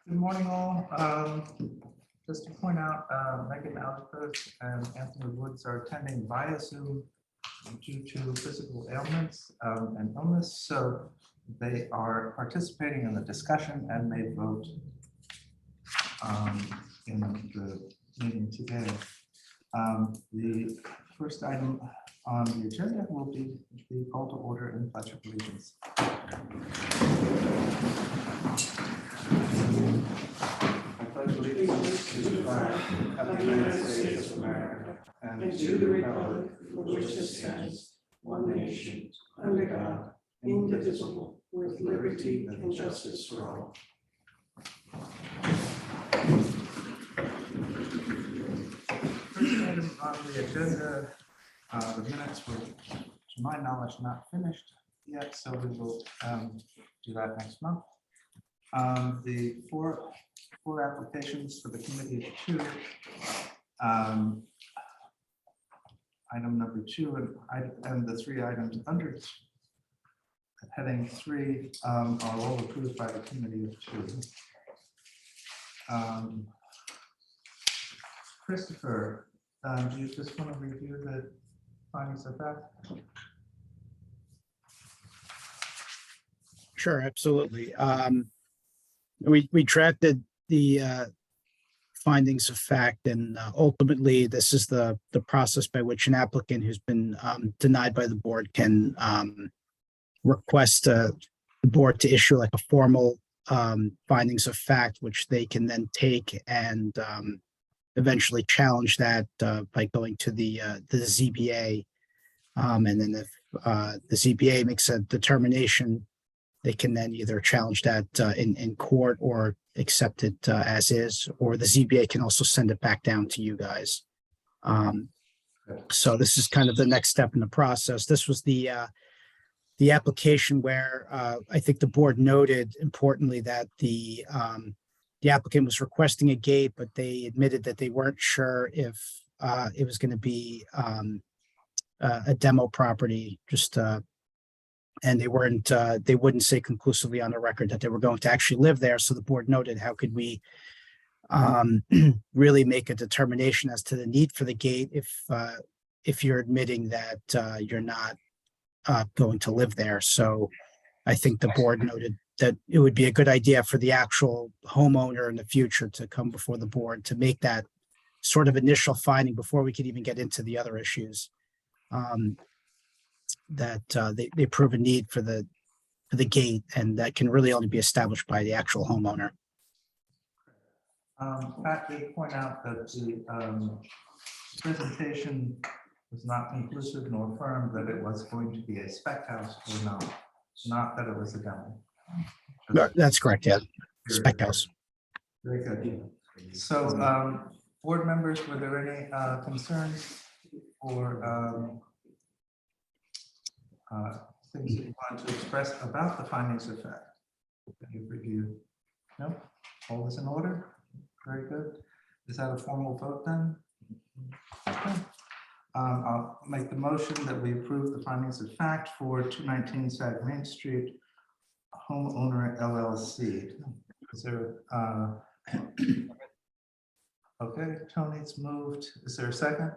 Good morning, all. Just to point out, Megan Ahrb and Anthony Woods are attending via Zoom due to physical ailments and illness. So they are participating in the discussion and may vote in the meeting today. The first item on the agenda will be the call to order and pledge of allegiance. I pledge allegiance to the flag of the United States of America and to the republic for which it stands, one nation, under God, indivisible, with liberty and justice for all. First item on the agenda, the minutes were, to my knowledge, not finished yet, so we will do that next month. The four applications for the committee of two, item number 2 and the 3 items under heading 3 are all approved by the committee of 2. Christopher, do you just want to review the findings of that? Sure, absolutely. We drafted the findings of fact, and ultimately, this is the process by which an applicant who's been denied by the board can request the board to issue like a formal findings of fact, which they can then take and eventually challenge that by going to the ZBA. And then if the ZBA makes a determination, they can then either challenge that in court or accept it as is, or the ZBA can also send it back down to you guys. So this is kind of the next step in the process. This was the application where I think the board noted importantly that the applicant was requesting a gate, but they admitted that they weren't sure if it was going to be a demo property, just and they wouldn't say conclusively on the record that they were going to actually live there. So the board noted, how could we really make a determination as to the need for the gate if you're admitting that you're not going to live there. So I think the board noted that it would be a good idea for the actual homeowner in the future to come before the board to make that sort of initial finding before we could even get into the other issues. That they prove a need for the gate, and that can really only be established by the actual homeowner. Pat did point out that the presentation was not conclusive nor firm that it was going to be a spec house or not that it was a demo. That's correct, yeah. Spec house. Very good. So, board members, were there any concerns or things that you wanted to express about the findings of fact that you've reviewed? No? All is in order? Very good. Is that a formal vote then? Okay. I'll make the motion that we approve the findings of fact for 219 Sag Main Street, Homeowner LLC. Is there, okay, Tony's moved. Is there a second?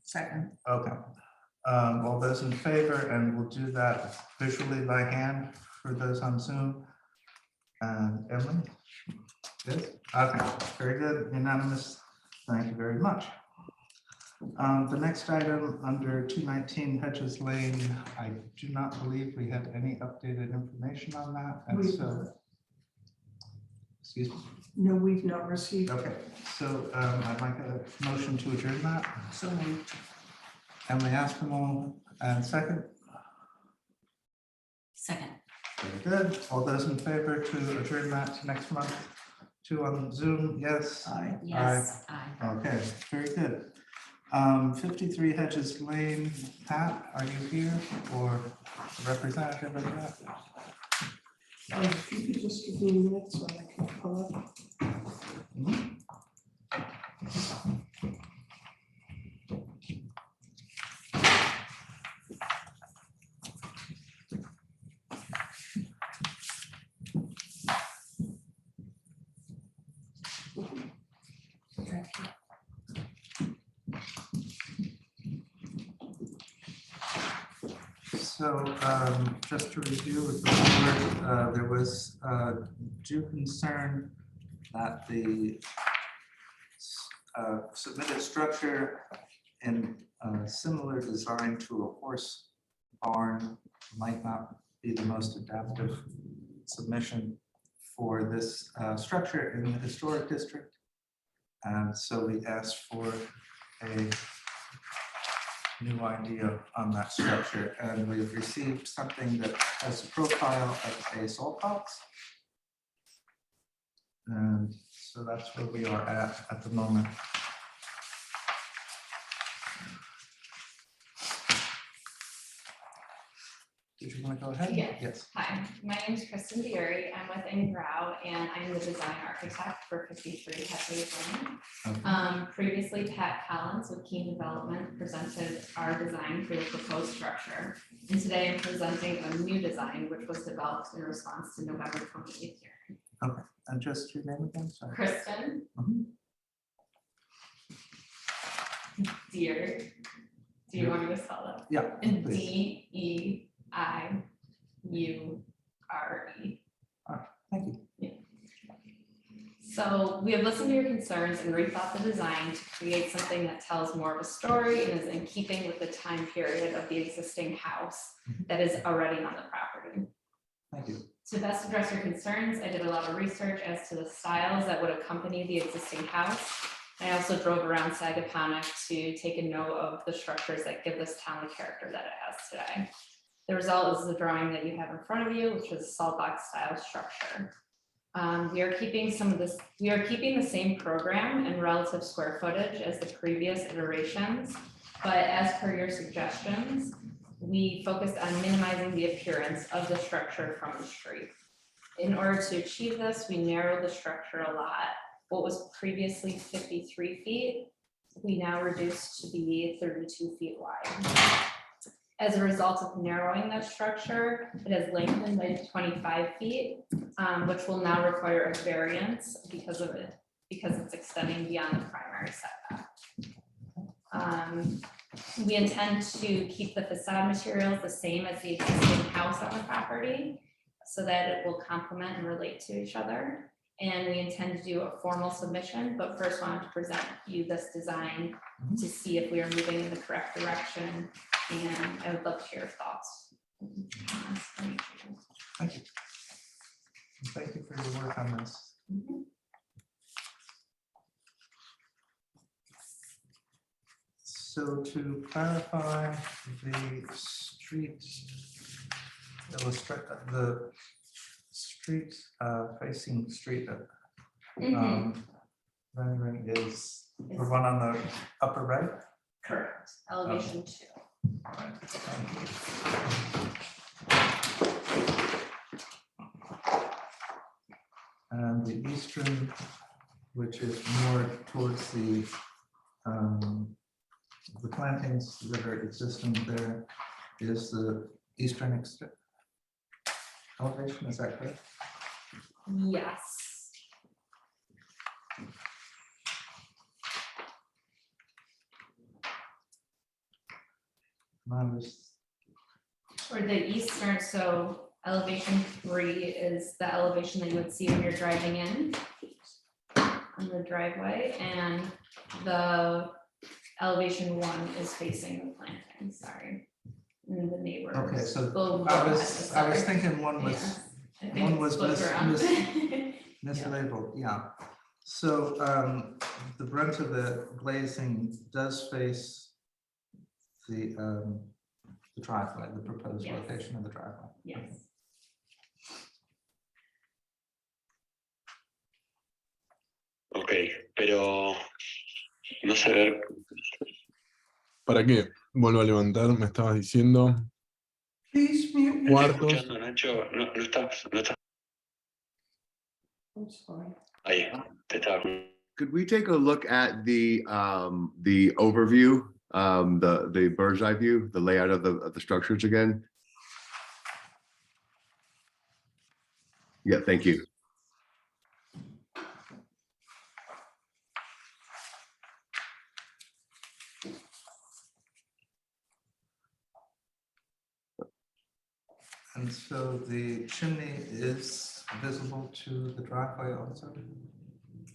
Second. Okay. All those in favor, and we'll do that visually by hand for those on Zoom. And Emily? Yes? Okay, very good. Unanimous. Thank you very much. The next item under 219 Hedges Lane, I do not believe we have any updated information on that. And so, excuse me? No, we've not received. Okay, so I'd like a motion to adjourn that. So moved. Emily Aspinall, and second. Second. Very good. All those in favor to adjourn that to next month? 2 on Zoom, yes? Aye. Yes, aye. Okay, very good. 53 Hedges Lane, Pat, are you here or a representative of that? If you could just give me a minute so I can pull up. Mhm. So just to review with the board, there was due concern that the submitted structure in similar design to a horse barn might not be the most adaptive submission for this structure in the historic district. And so we asked for a new idea on that structure, and we've received something that has a profile of a salt box. And so that's where we are at the moment. Did you want to go ahead? Yeah. Yes. Hi, my name is Kristen Bieri. I'm with Ahrb and I'm the design architect for 53 Petway Lane. Okay. Previously, Pat Collins with Keen Development presented our design for the proposed structure. And today I'm presenting a new design which was developed in response to November 28th hearing. Okay, and just your name again, sorry. Kristen Mhm. Deer. Do you want me to spell that? Yeah, And please. DEIURE. Thank you. So we have listened to your concerns and rethought the design to create something that tells more of a story and is in keeping with the time period of the existing house that is already on the property. Thank you. To best address your concerns, I did a lot of research as to the styles that would accompany the existing house. I also drove around Sagaponic to take a note of the structures that give this town the character that it has today. The result is the drawing that you have in front of you, which is a salt box style structure. We are keeping the same program and relative square footage as the previous iterations, but as per your suggestions, we focused on minimizing the appearance of the structure from the street. In order to achieve this, we narrowed the structure a lot. What was previously 53 feet, we now reduced to be 32 feet wide. As a result of narrowing that structure, it has lengthened by 25 feet, which will now require a variance because it's extending beyond the primary setback. We intend to keep the facade materials the same as the existing house on the property so that it will complement and relate to each other. And we intend to do a formal submission, but first wanted to present you this design to see if we are moving in the correct direction. And I would love to hear your thoughts. Thank you. And thank you for your work on this. So to clarify, the street the street facing street rendering is the one on the upper right. Correct. Elevation 2. All right, thank you. And the eastern, which is more towards the plantings that are existing there, is the eastern elevation, is that correct? Yes. Or the eastern, so elevation 3 is the elevation that you would see when you're driving in on the driveway, and the elevation 1 is facing the planting, sorry. And the neighbors. Okay, so Well, I was thinking one was yeah, I think one it's was flipped around. mislabeled, yeah. So the brunt of the glazing does face the driveway, the proposed Yes. location of the driveway. Yes. Ok, pero no sé ver. ¿Para qué? Vuelvo a levantar, me estabas diciendo. Please mute. ¿Me estás Cuartos. escuchando, Nacho? No estás. I'm sorry. Ahí, te estaba. Could we take a look at the overview, the bird's eye view, the layout of the structures again? Yeah, thank you. the chimney is visible to the driveway also?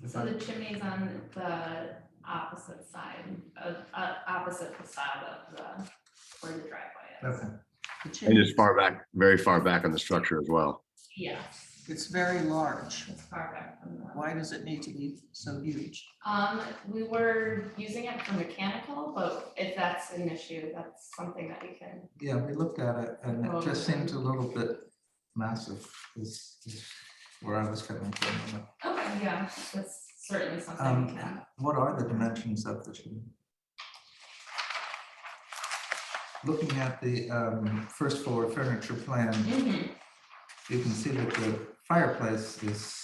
If So I- the chimney's on the opposite side of, opposite facade of where the driveway is. Okay, The And chimney, just far back, very far back on the structure as well. Yes, it's very large. it's far back from the. Why does it need to be so huge? We were using it for mechanical, but if that's an issue, that's something that we can. yeah, we looked at it and it just seems a little bit massive is where I was coming from. Okay, yeah, that's certainly something we can. What are the dimensions of the chimney? Looking at the first floor furniture plan, Mhm. you can see that the fireplace is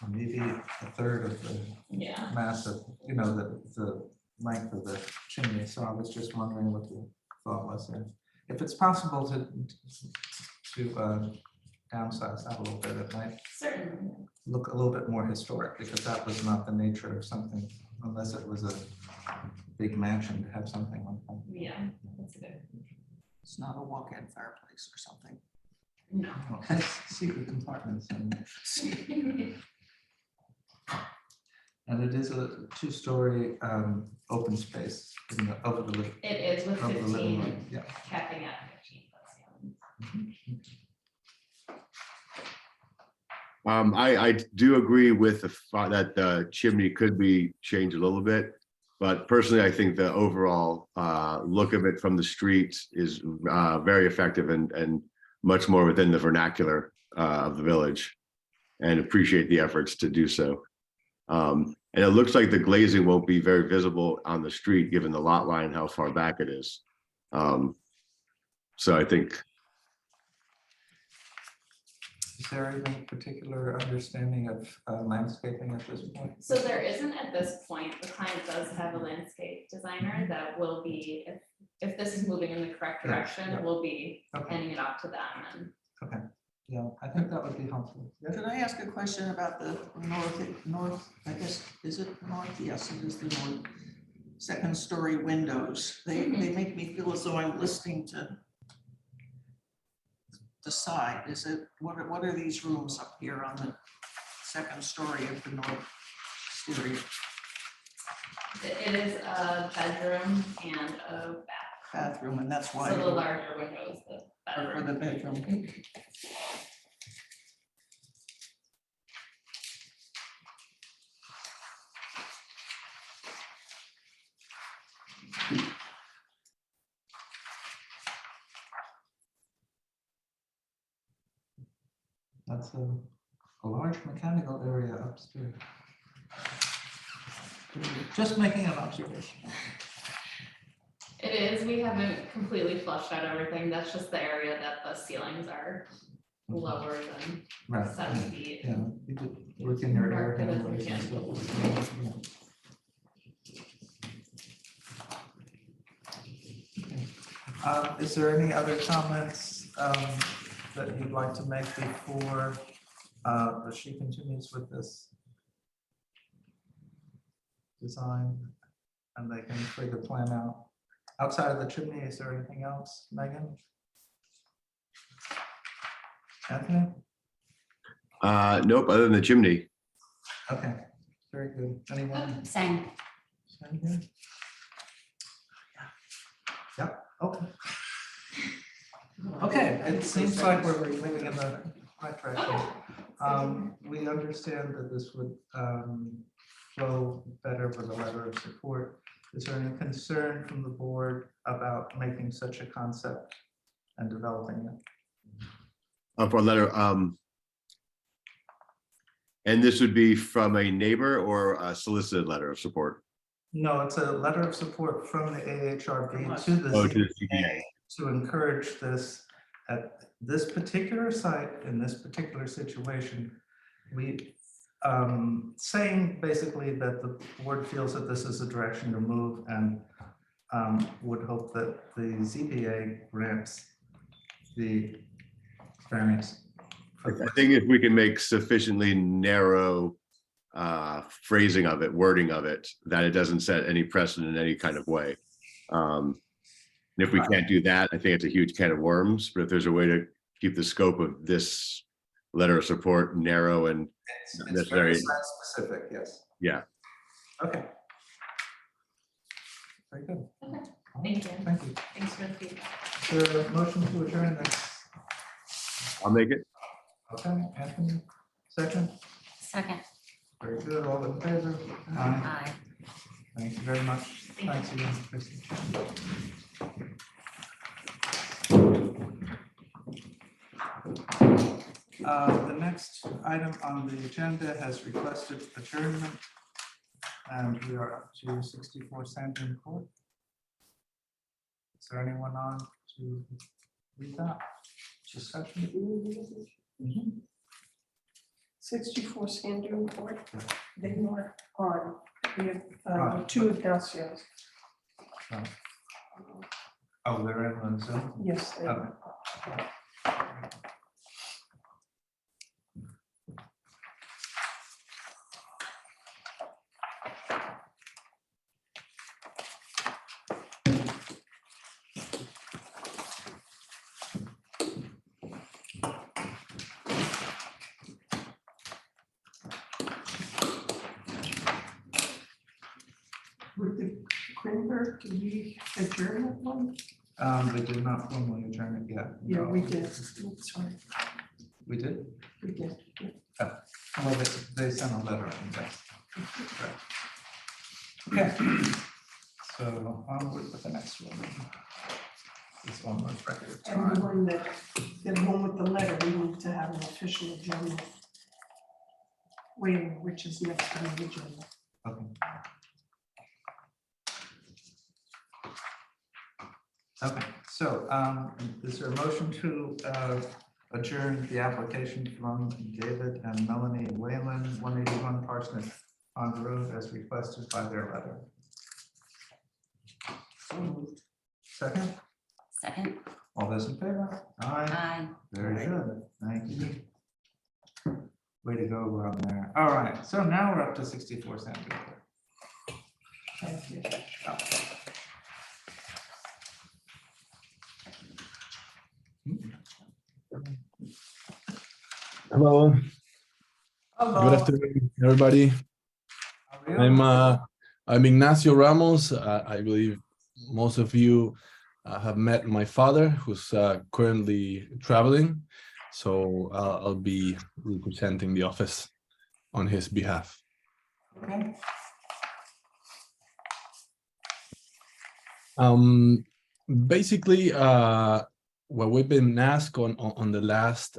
maybe a third of the Yeah, mass of, the length of the chimney. So I was just wondering what the thought was there. If it's possible to downsize that a little bit, it might certainly. look a little bit more historic, because that was not the nature of something, unless it was a big mansion to have something like that. Yeah, that's a good. It's not a walk-in fireplace or something. No. Well, it has secret compartments and it is a two-story open space over the living. It is with Over the living 15, room, yeah. capping at 15 foot ceilings. I do agree with the thought that the chimney could be changed a little bit. But personally, I think the overall look of it from the street is very effective and much more within the vernacular of the village, and appreciate the efforts to do so. And it looks like the glazing won't be very visible on the street, given the lot line, how far back it is. So I think, Is there any particular understanding of landscaping at this point? So there isn't at this point. The client does have a landscape designer that will be, if this is moving in the correct Yeah, direction, yeah. we'll be Okay, handing it off to them and. yeah, I think that would be helpful. Yeah. Could I ask a question about the north, I guess, is it north? Yes, it is the north. Second story windows. They make me feel as though I'm listening to the side. Is it, what are these rooms up here on the second story of the north exterior? It is a bedroom and a bath. Bathroom, and that's why. So the larger window is the Or for bedroom. the bedroom. That's a large mechanical area upstairs. Just making an observation. It is, we haven't completely flushed out everything. That's just the area that the ceilings are lower than Right. 7 feet. Yeah, you could work in your air Mark it as handlers and mechanical. stuff. Yeah. Okay. Is there any other comments that you'd like to make before she continues with this design and they can figure the plan out? Outside of the chimney, is there anything else, Megan? Anthony? nope, other than the chimney. Okay, very good. Anyone? Same. Same here? Yep, okay. Okay, it seems like we're moving in the right direction. We understand that this would flow better with a letter of support. Is there any concern from the board about making such a concept and developing it? For a letter, and this would be from a neighbor or a solicited letter of support? No, it's a letter of support from the AHRB to the Oh, to the ZBA CBA. to encourage this at this particular site, in this particular situation. We saying basically that the board feels that this is a direction to move and would hope that the ZBA grants the variance. I think if we can make sufficiently narrow phrasing of it, wording of it, that it doesn't set any precedent in any kind of way. And if we can't do that, I think it's a huge can of worms, but if there's a way to keep the scope of this letter of support narrow and It's very site specific, yes. yeah. Okay. Very good. Okay, All thank right, you. Thank you. Thanks for the feedback. Is there a motion to adjourn this? I'll make it. Okay, Anthony, second. Second. Very good, all in favor? Aye. Aye. Thank you very much. Thank Thanks again, Christie. The next item on the agenda has requested adjournment. And we are up to 64 Sandton Court. Is there anyone on to read that? Discussion? Mhm. 64 Sandune Court, they are on, we have Right. two downstairs. Oh, they're in the Zoom? Yes, they are. Okay. With the Greenberg, do we adjourn that one? We did not formally adjourn it yet. Yeah, we No. did. Oops, sorry, We did? we did. Well, they sent a letter, I think. Right. Okay. So onward with the next one. This one was record of And the time. one that, the one with the letter, we need to have an official adjournment waiver, which is next on the agenda. Okay. Okay, so is there a motion to adjourn the application from David and Melanie Whalen, 181 Parsnip Pond Road, as requested by their letter? So moved. Second, Second. all those in favor? Aye. Aye. Very good, thank you. Way to go around there. All right, so now we're up to 64 Sandton Court. Thank you. Hello, good Hello. afternoon, everybody. How are you? I'm Ignacio Ramos. I believe most of you have met my father, who's currently traveling. So I'll be representing the office on his behalf. Okay. Basically, what we've been asked on the last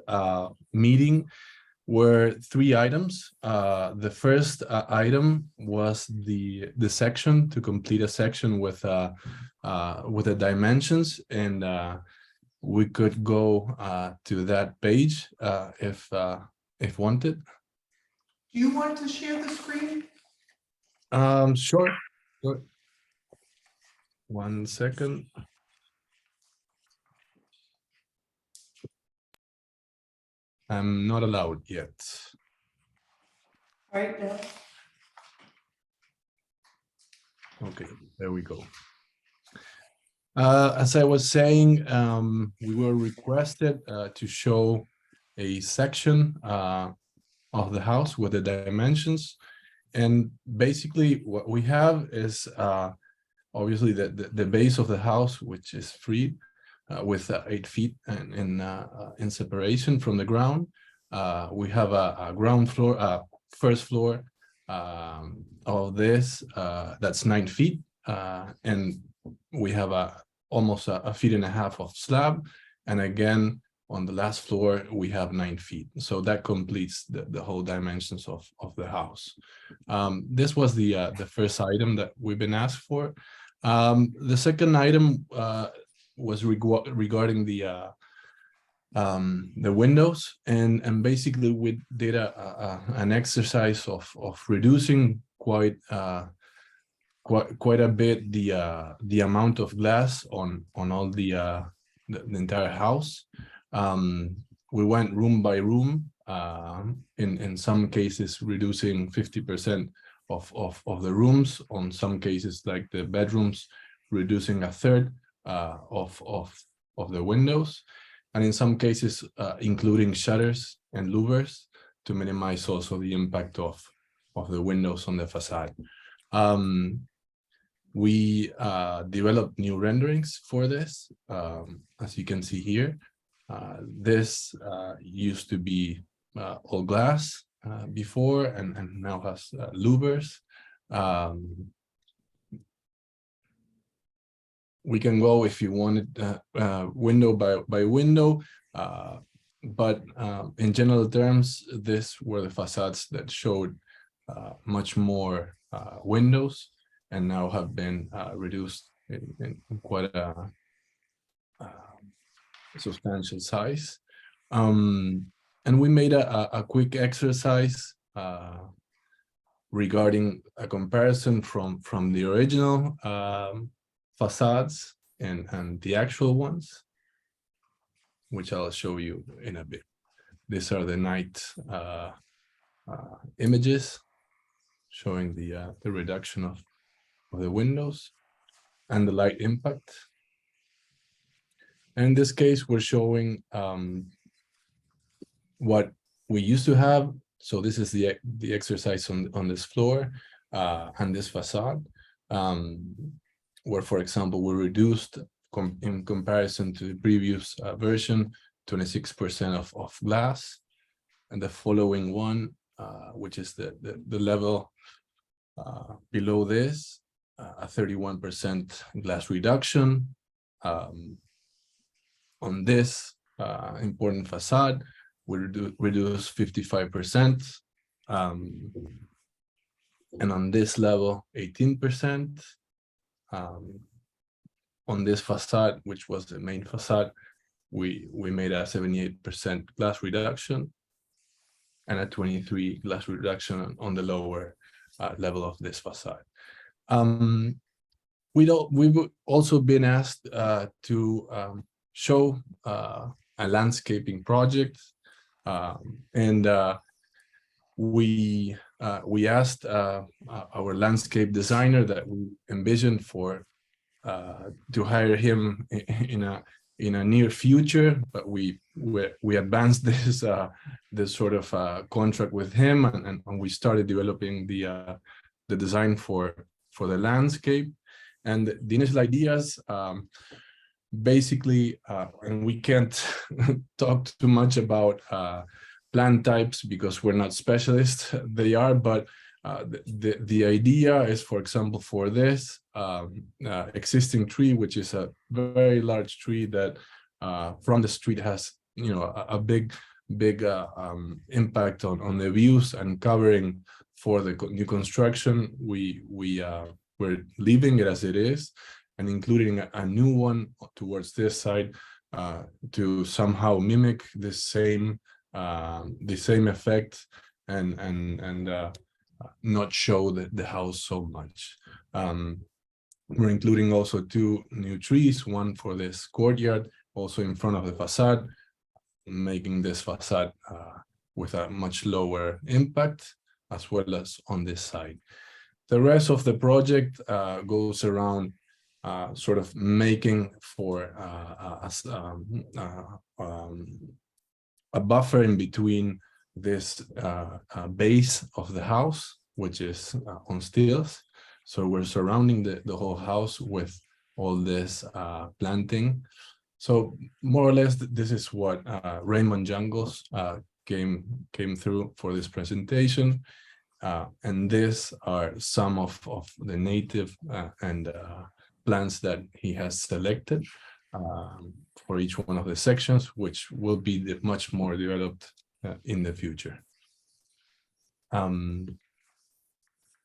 meeting were 3 items. The first item was the section, to complete a section with the dimensions, and we could go to that page if wanted. Do you want to share the screen? Sure. Sure. 1 second. I'm not allowed yet. Right now. Okay, there we go. As I was saying, we were requested to show a section of the house with the dimensions. And basically what we have is obviously the base of the house, which is free with 8 feet in separation from the ground. We have a ground floor, first floor of this, that's 9 feet. And we have almost a feet and a half of slab. And again, on the last floor, we have 9 feet. So that completes the whole dimensions of the house. This was the first item that we've been asked for. The second item was regarding the windows, and basically we did an exercise of reducing quite a bit the amount of glass on all the entire house. We went room by room, in some cases reducing 50% of the rooms, on some cases like the bedrooms reducing 1/3 of the windows. and in some cases, including shutters and louvers to minimize also the impact of the windows on the facade. We developed new renderings for this, as you can see here. This used to be all glass before, and now has louvers. We can go, if you wanted, window by window, but in general terms, these were the facades that showed much more windows, and now have been reduced in quite a substantial size. And we made a quick exercise regarding a comparison from the original facades and the actual ones, which I'll show you in a bit. These are the night images showing the reduction of the windows and the light impact. And in this case, we're showing what we used to have. So this is the exercise on this floor and this facade, where, for example, we reduced in comparison to the previous version, 26% of glass, and the following one, which is the level below this, a 31% glass reduction. On this important facade, we reduce 55%, and on this level, 18%. On this facade, which was the main facade, we made a 78% glass reduction and a 23% glass reduction on the lower level of this facade. We've also been asked to show a landscaping project, and we asked our landscape designer that we envisioned to hire him in a near future, but we advanced this sort of contract with him, and we started developing the design for the landscape. And the initial ideas, basically, and we can't talk too much about plant types because we're not specialists. They are, but the idea is, for example, for this existing tree, which is a very large tree that from the street has, a big impact on the views and covering for the new construction. We're leaving it as it is and including a new one towards this side to somehow mimic the same effect and not show the house so much. We're including also 2 new trees, one for this courtyard, also in front of the facade, making this facade with a much lower impact, as well as on this side. The rest of the project goes around sort of making for a buffer in between this base of the house, which is on stilts. So we're surrounding the whole house with all this planting. So more or less, this is what Raymond Jangles came through for this presentation. And these are some of the native and plants that he has selected for each one of the sections, which will be much more developed in the future.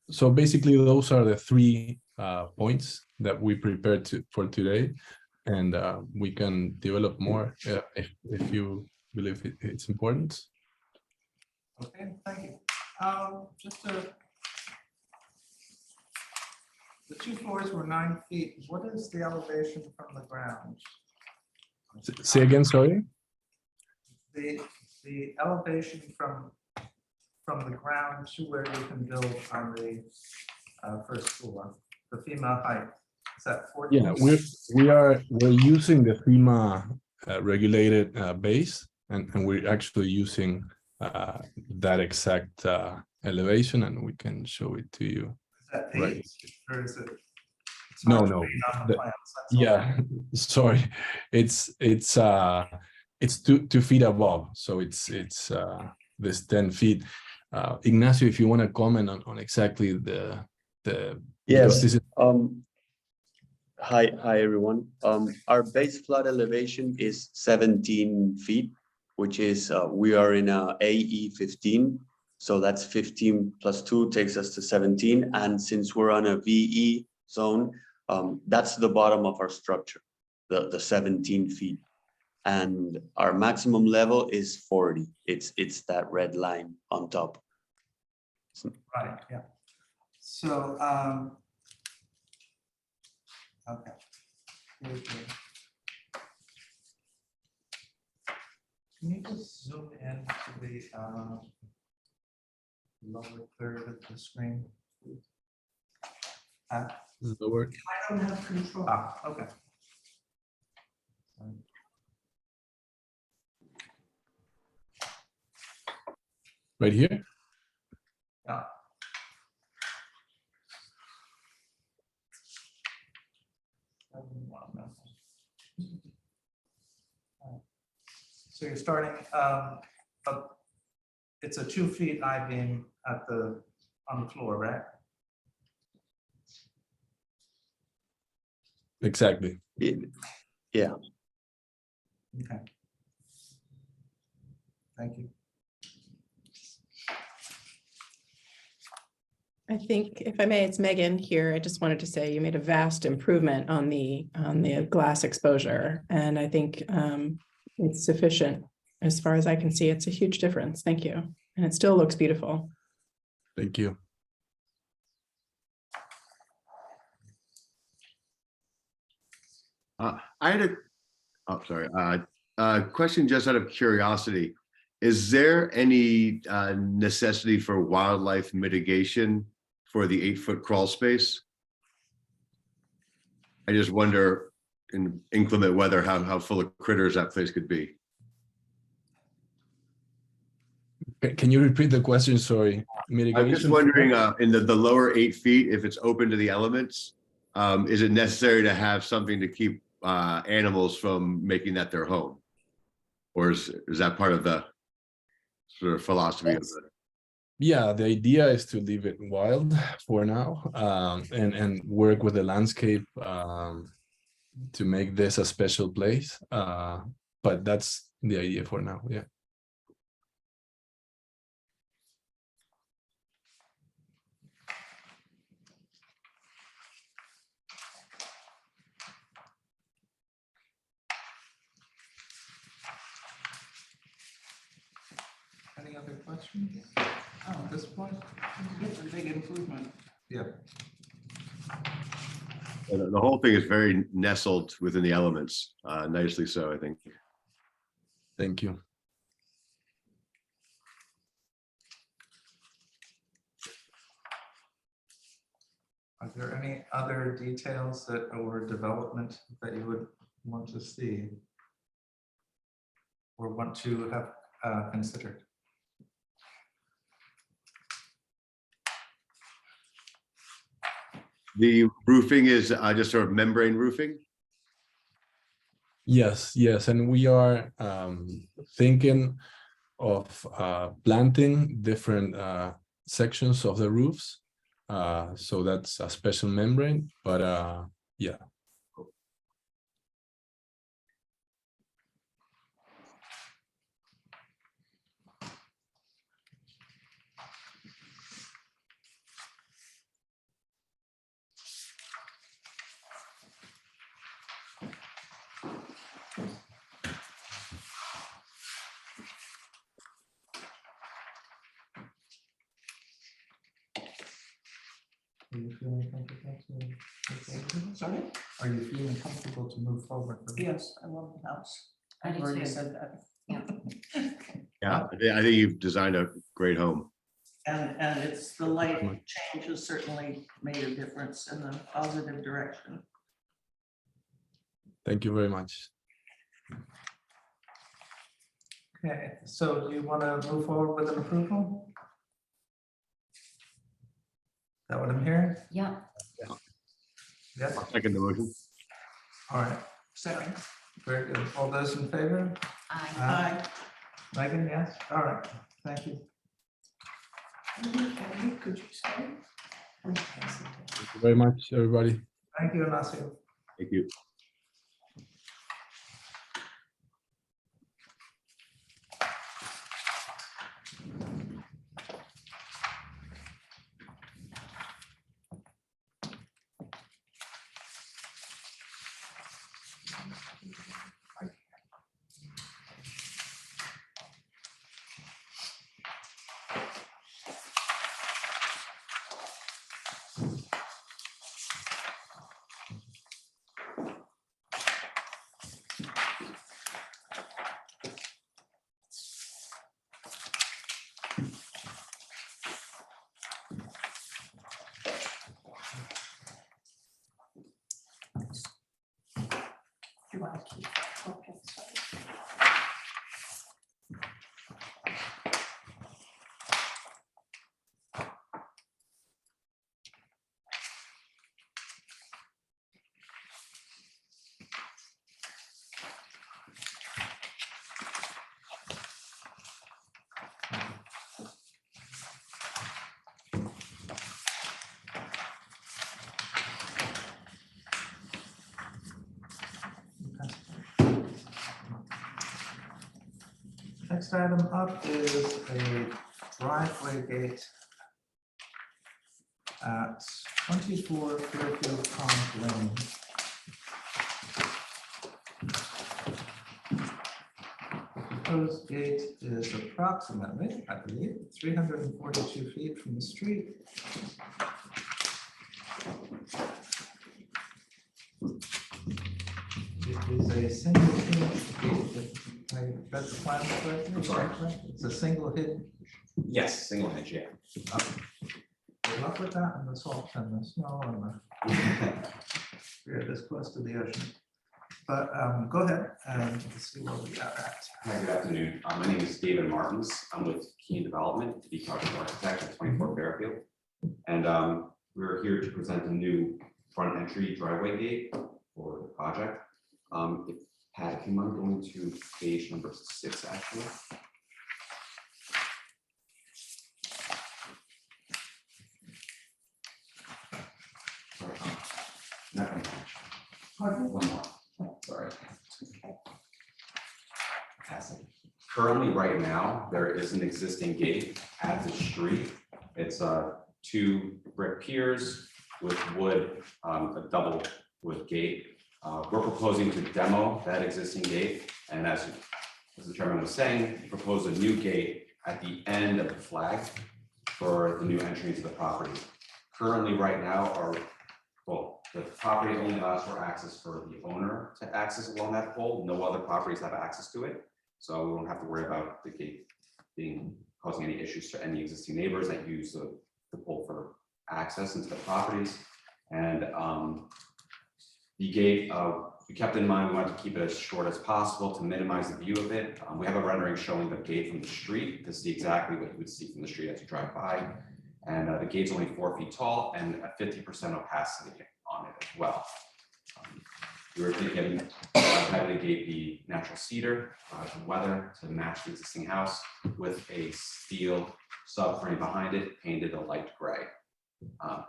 So basically, those are the 3 points that we prepared for today, and we can develop more if you believe it's important. Okay, thank you. The 2 floors were 9 feet. What is the elevation from the ground? Say again, sorry? The elevation from the ground to where you can build on the first floor, the FEMA height. Is that 14? Yeah, we're using the FEMA regulated base, and we're actually using that exact elevation, and we can show it to you. Is that Right. 8 or is it? It's No, hard to no, read on the the- plans, that's all. Yeah, sorry, it's 2 feet above, so it's this 10 feet. Ignacio, if you want to comment on exactly the because Yes. this is Hi everyone. Our base flood elevation is 17 feet, which is we are in a AE 15. So that's 15 plus 2 takes us to 17. And since we're on a VE zone, that's the bottom of our structure, the 17 feet. And our maximum level is 40. It's that red line on top. Right, yeah. So, okay. Very good. Can you just zoom in to the lower third of the screen? lower. I don't have control. Okay. Right here. Yeah. So you're starting, it's a 2 feet I-beam on the floor, right? Exactly. Yeah. Okay. Thank you. I think, if I may, it's Megan here. I just wanted to say you made a vast improvement on the glass exposure, and I think it's sufficient. As far as I can see, it's a huge difference. Thank you. And it still looks beautiful. Thank you. I had a question just out of curiosity. Is there any necessity for wildlife mitigation for the 8-foot crawl space? I just wonder in inclement weather how full of critters that place could be. Can you repeat the question? Sorry. I'm just wondering in the lower 8 feet, if it's open to the elements, is it necessary to have something to keep animals from making that their home? Or is that part of the sort of philosophy of it? Yeah, the idea is to leave it wild for now, and work with the landscape to make this a special place. But that's the idea for now. Yeah. Any other questions? At this point? It's a big improvement. Yeah. The whole thing is very nestled within the elements, nicely so, I think. Thank you. Are there any other details or development that you would want to see or want to have considered? The roofing is just sort of membrane roofing. Yes, and we are thinking of planting different sections of the roofs. So that's a special membrane, but yeah. Are you feeling comfortable to move forward? Sorry? Are you feeling comfortable to move forward? with it? Yes, I love the house. I do I've already too. said that. Yeah, I think you've designed a great home. And it's the light change has certainly made a difference in the positive direction. Thank you very much. Okay, so do you want to move forward with an approval? Is that what I'm hearing? Yeah. Yes, Second the motion. all right, Second. very good. All those in favor? I, Aye. Megan, yes? All right, thank you. Could you say? Thank you very much, everybody. Thank you, Ignacio. Thank you. You want to keep? Okay, sorry. Next item up is a driveway gate at 24 Fairfield Pond Lane. The proposed gate is approximately, I believe, 342 feet from the street. It is a single hidden gate. I read the plan correctly. I'm sorry? It's a single hidden. Yes, single edge, yeah. Good luck with that and the salt and the snow and the, we're this close to the ocean. But go ahead and see where we are at. Hi, good afternoon. My name is David Martins. I'm with Keen Development, the project architect at 24 Fairfield. And we're here to present a new front entry driveway gate for the project. If Pat, if you mind going to page number 6, actually. Sorry, not gonna match. One more, sorry. Passing. Currently, right now, there is an existing gate at the street. It's 2 brick piers with wood, a double wood gate. We're proposing to demo that existing gate, and as the chairman was saying, propose a new gate at the end of the flag for the new entry into the property. Currently, right now, the property only allows for access for the owner to access along that pole. No other properties have access to it, so we won't have to worry about the gate causing any issues to any existing neighbors that use the pole for access into the properties. And the gate, we kept in mind, we wanted to keep it as short as possible to minimize the view of it. We have a rendering showing the gate from the street. This is exactly what you would see from the street as you drive by. And the gate's only 4 feet tall and a 50% opacity on it as well. We were thinking having the gate be natural cedar, the weather to match the existing house with a steel subframe behind it, painted a light gray.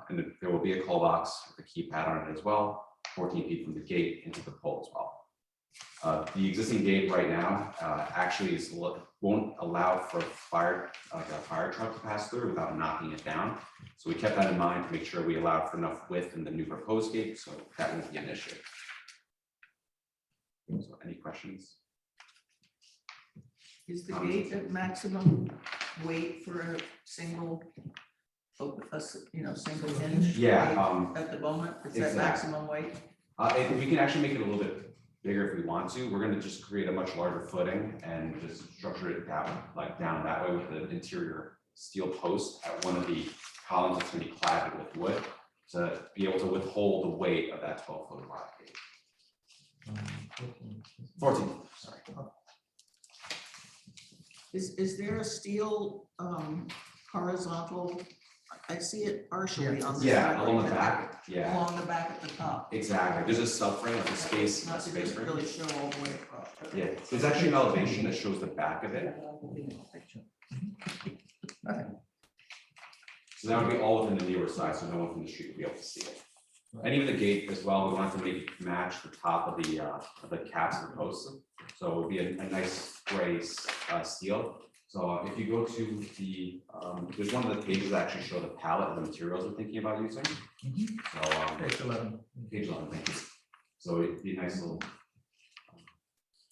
And there will be a call box with a keypad on it as well, 14 feet from the gate into the pole as well. The existing gate right now actually won't allow for a fire truck to pass through without knocking it down. So we kept that in mind to make sure we allowed for enough width in the new proposed gate, so that won't be an issue. So any questions? Is the gate at maximum weight for a single, single hinge? Yeah. At the moment, is that Exactly. maximum weight? We can actually make it a little bit bigger if we want to. We're going to just create a much larger footing and just structure it down that way with the interior steel post at one of the columns that's going to be cladded with wood to be able to withhold the weight of that 12-foot wide gate. 14, sorry. Is there a steel horizontal? I see it partially on the. Yeah, along the back, yeah, Along the back at the top. exactly. There's a subframe, like a space, Not to space frame. really show all the way across. Yeah, there's actually an elevation that shows the back of it. Okay. So that would be all within the newer side, so no one from the street would be able to see it. And even the gate as well, we wanted to make it match the top of the caps of the posts. So it would be a nice gray steel. So if you go to the, there's one of the pages that actually show the palette of the materials we're thinking about using. So Page 11. page 11, thank you. So it'd be a nice little,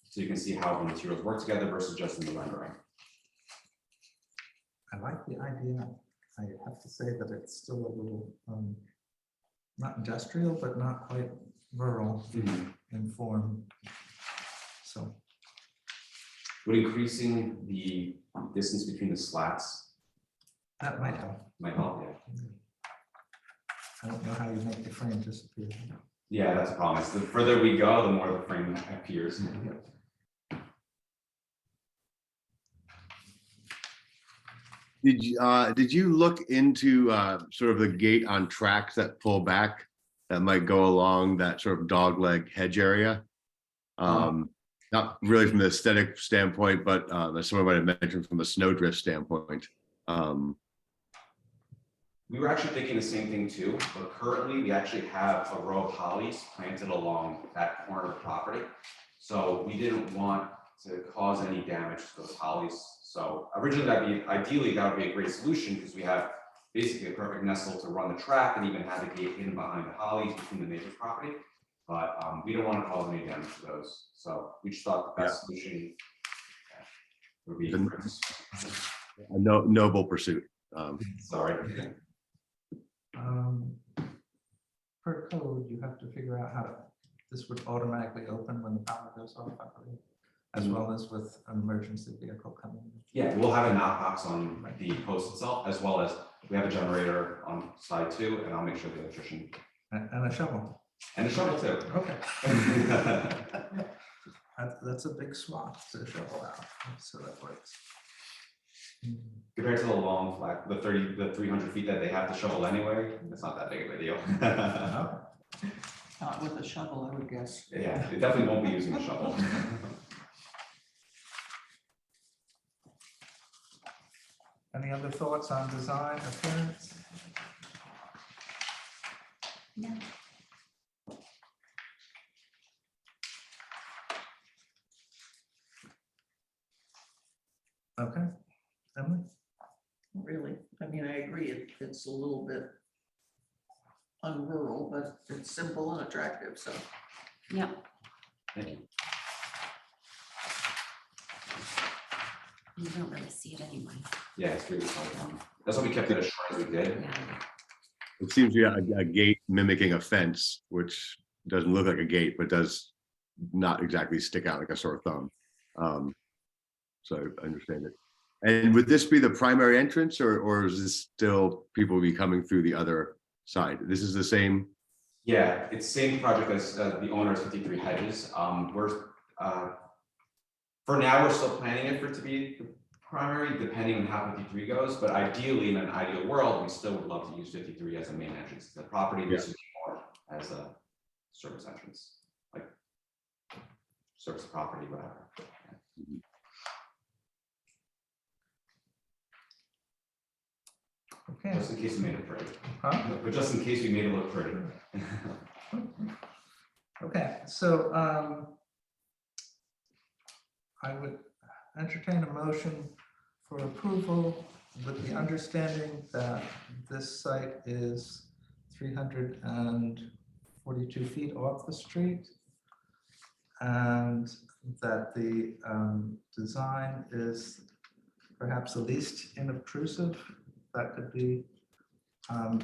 so you can see how the materials work together versus just in the rendering. I like the idea. I have to say that it's still a little, not industrial, but not quite rural in form. So, Would increasing the distance between the slats that might help. might help, yeah. I don't know how you make the frame disappear. Yeah, that's a problem. It's the further we go, the more the frame appears. Did you look into sort of the gate on tracks that pull back that might go along that sort of dogleg hedge area? Not really from the aesthetic standpoint, but as someone might have mentioned from a snowdrift standpoint. We were actually thinking the same thing too, but currently we actually have a row of hollies planted along that corner of the property. So we didn't want to cause any damage to those hollies. So originally ideally that would be a great solution because we have basically a perfect nestle to run the track and even have the gate hidden behind the hollies between the neighbor's property. But we don't want to cause any damage to those. So we just thought the best solution would be. A noble pursuit. Sorry. Per code, you have to figure out how to, this would automatically open when the power goes off, I believe, as well as with an emergency vehicle coming in. Yeah, we'll have a knock box on the post itself, as well as we have a generator on side too, and I'll make sure the electrician. And a shovel. And a shovel too. Okay. That's a big swath to shovel out, so that works. Compared to the long flat, the 300 feet that they have to shovel anyway, it's not that big of a deal. Not with a shovel, I would guess. Yeah, it definitely won't be using a shovel. Any other thoughts on design appearance? No. Okay, Emily? Really, I mean, I agree, it's a little bit unrural, but it's simple and attractive, so. Yep. Thank you. You don't really see it anyway. Yeah, it's really fun. That's why we kept it as short as we did. Yeah. It seems to be a gate mimicking a fence, which doesn't look like a gate, but does not exactly stick out like a sore thumb. So I understand it. And would this be the primary entrance or is this still people will be coming through the other side? This is the same? Yeah, it's same project as the owner's 53 Hedges. For now, we're still planning it for it to be the primary, depending on how 53 goes. But ideally, in an ideal world, we still would love to use 53 as a main entrance to the property, this would be more as a service entrance, like service property, whatever. Okay. Just in case we made it pretty. Huh? But just in case we made it look pretty. Okay, so I would entertain a motion for approval with the understanding that this site is 342 feet off the street and that the design is perhaps the least inobtrusive that could be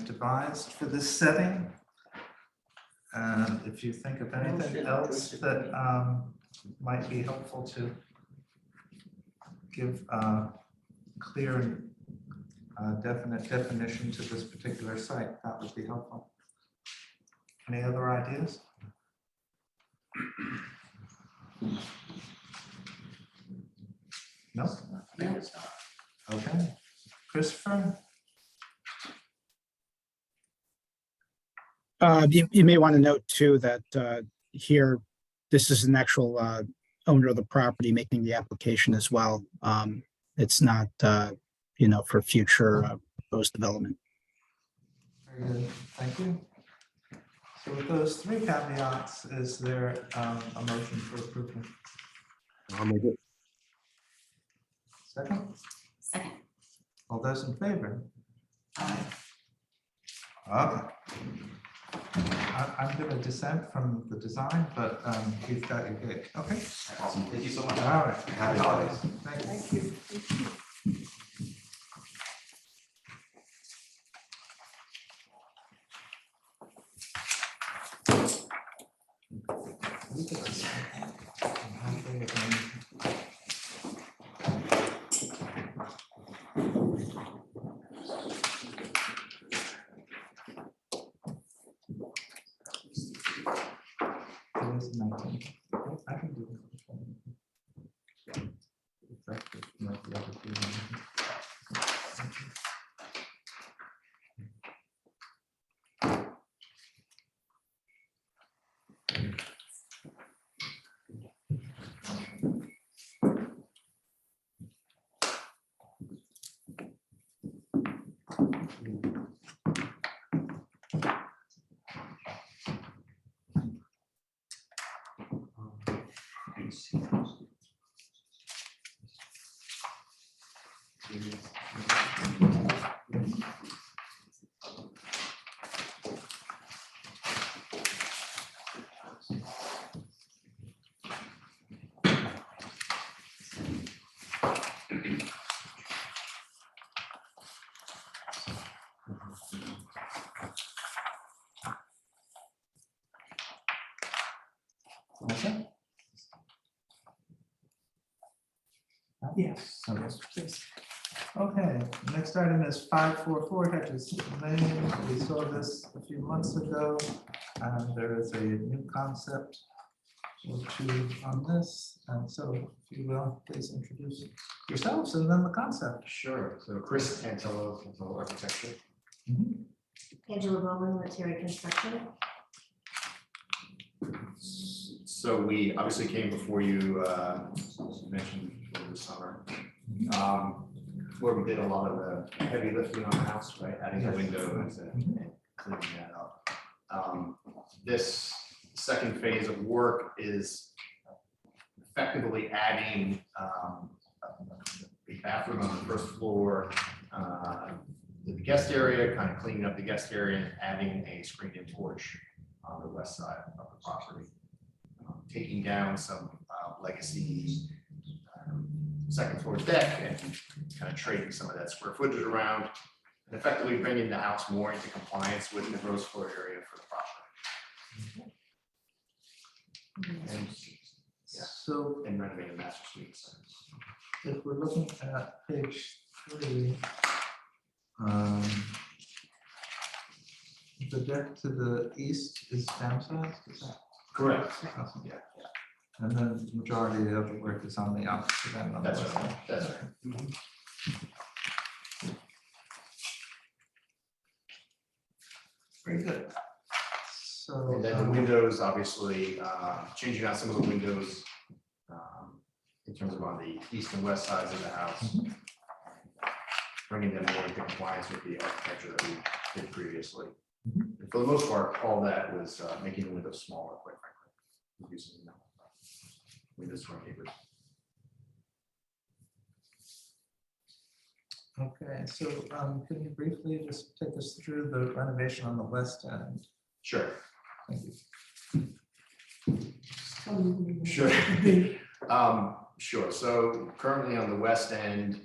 devised for this setting. And if you think of anything else that might be helpful to give clear and definite definition to this particular site, that would be helpful. Any other ideas? No? think it's not. Okay. Christopher? You may want to note too that here, this is an actual owner of the property making the application as well. It's not, for future proposed development. Very good, thank you. So with those three caveats, is there a motion for approval? I'll make it. Second, Second. all those in favor? Okay. I'm going to dissent from the design, but you've got your gig. Okay. Awesome. Thank you so much. All right. Happy holidays. Thank you. I can do it. Okay. Yes. So yes, please. Okay, next item is 544 Hedges Lane. We saw this a few months ago. There is a new concept or two on this. And so if you will, please introduce yourselves and then the concept. Sure. So Chris Antello, Antello Architecture. Mhm. Angela Bowman, Lettieri Construction. So we obviously came before you, as you mentioned, over the summer, where we did a lot of the heavy lifting on the house, right? Adding the windows and cleaning that up. This second phase of work is effectively adding a bathroom on the first floor, the guest area, kind of cleaning up the guest area and adding a screened-in porch on the west side of the property. Taking down some legacy second floor deck and kind of trading some of that square footage around and effectively bringing the house more into compliance with the gross floor area for the property. And, yeah, So and renovating master suites. if we're looking at page 3, the deck to the east is downsized, is that? Correct. Awesome. Yeah, And then the majority of the work is on the opposite end. on the that's west right. end. That's right. Very good. So. And then the windows, obviously, changing out some of the windows in terms of on the east and west sides of the house. Bringing them more into compliance with the architecture that we did previously. And for the most part, all that was making the windows smaller, quite frankly. Reducing the windows to our neighbors. Okay, so can you briefly just take us through the renovation on the west end? Sure. Thank you. Sure. Sure. So currently on the west end,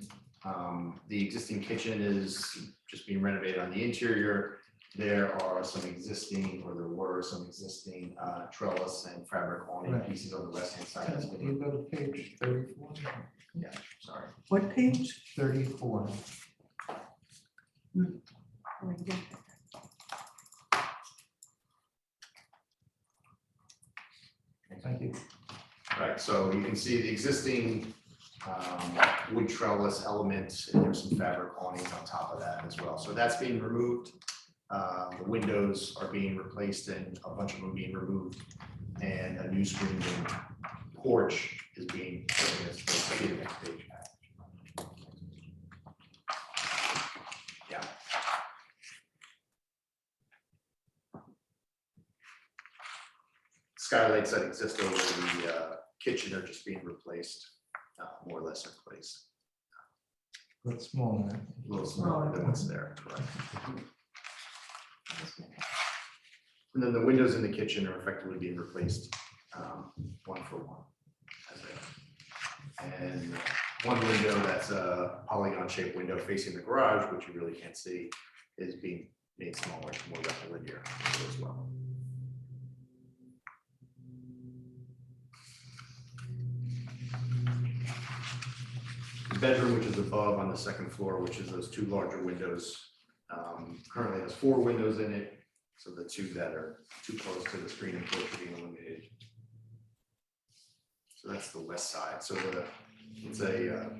the existing kitchen is just being renovated on the interior. There are some existing, or there were some existing trellis and fabric awning pieces on the west hand side. Can you go to page 34? Yeah, sorry. What page? 34. Thank you. Right, so you can see the existing wood trellis element, and there's some fabric awnings on top of that as well. So that's being removed. The windows are being replaced and a bunch of them being removed. And a new screened in porch is being put in. Let's see the next page. Yeah. Skylights that exist over the kitchen are just being replaced, more or less in place. That's smaller. A little smaller than what's there, correct? And then the windows in the kitchen are effectively being replaced, one for one. And one window that's a polygon shaped window facing the garage, which you really can't see, is being made smaller, more rectilinear as well. The bedroom, which is above on the second floor, which is those two larger windows, currently has 4 windows in it. So the 2 that are too close to the screen and porch are being eliminated. So that's the west side. So it's a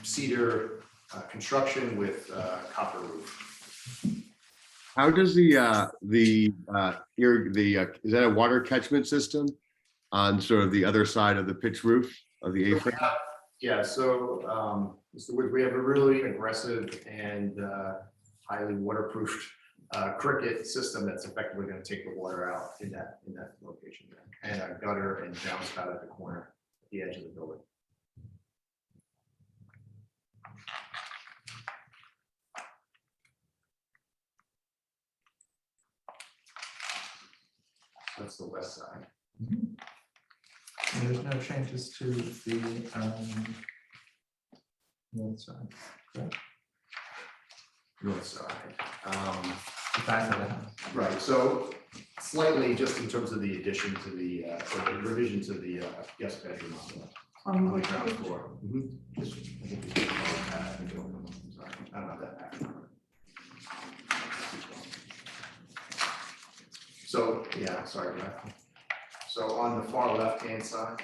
cedar construction with copper roof. How does is that a water catchment system on sort of the other side of the pitch roof of the A-frame? Yeah, so we have a really aggressive and highly waterproof cricket system that's effectively going to take the water out in that location there, and a gutter and downspout at the corner, at the edge of the building. That's the west side. And there's no changes to the north side, correct? North side. The back of the house. Right, so slightly just in terms of the addition to the, or the revision to the guest bedroom on the ground floor. Just, I think we should call it that. Sorry, I don't have that back. So, yeah, sorry, Beth. So on the far left-hand side,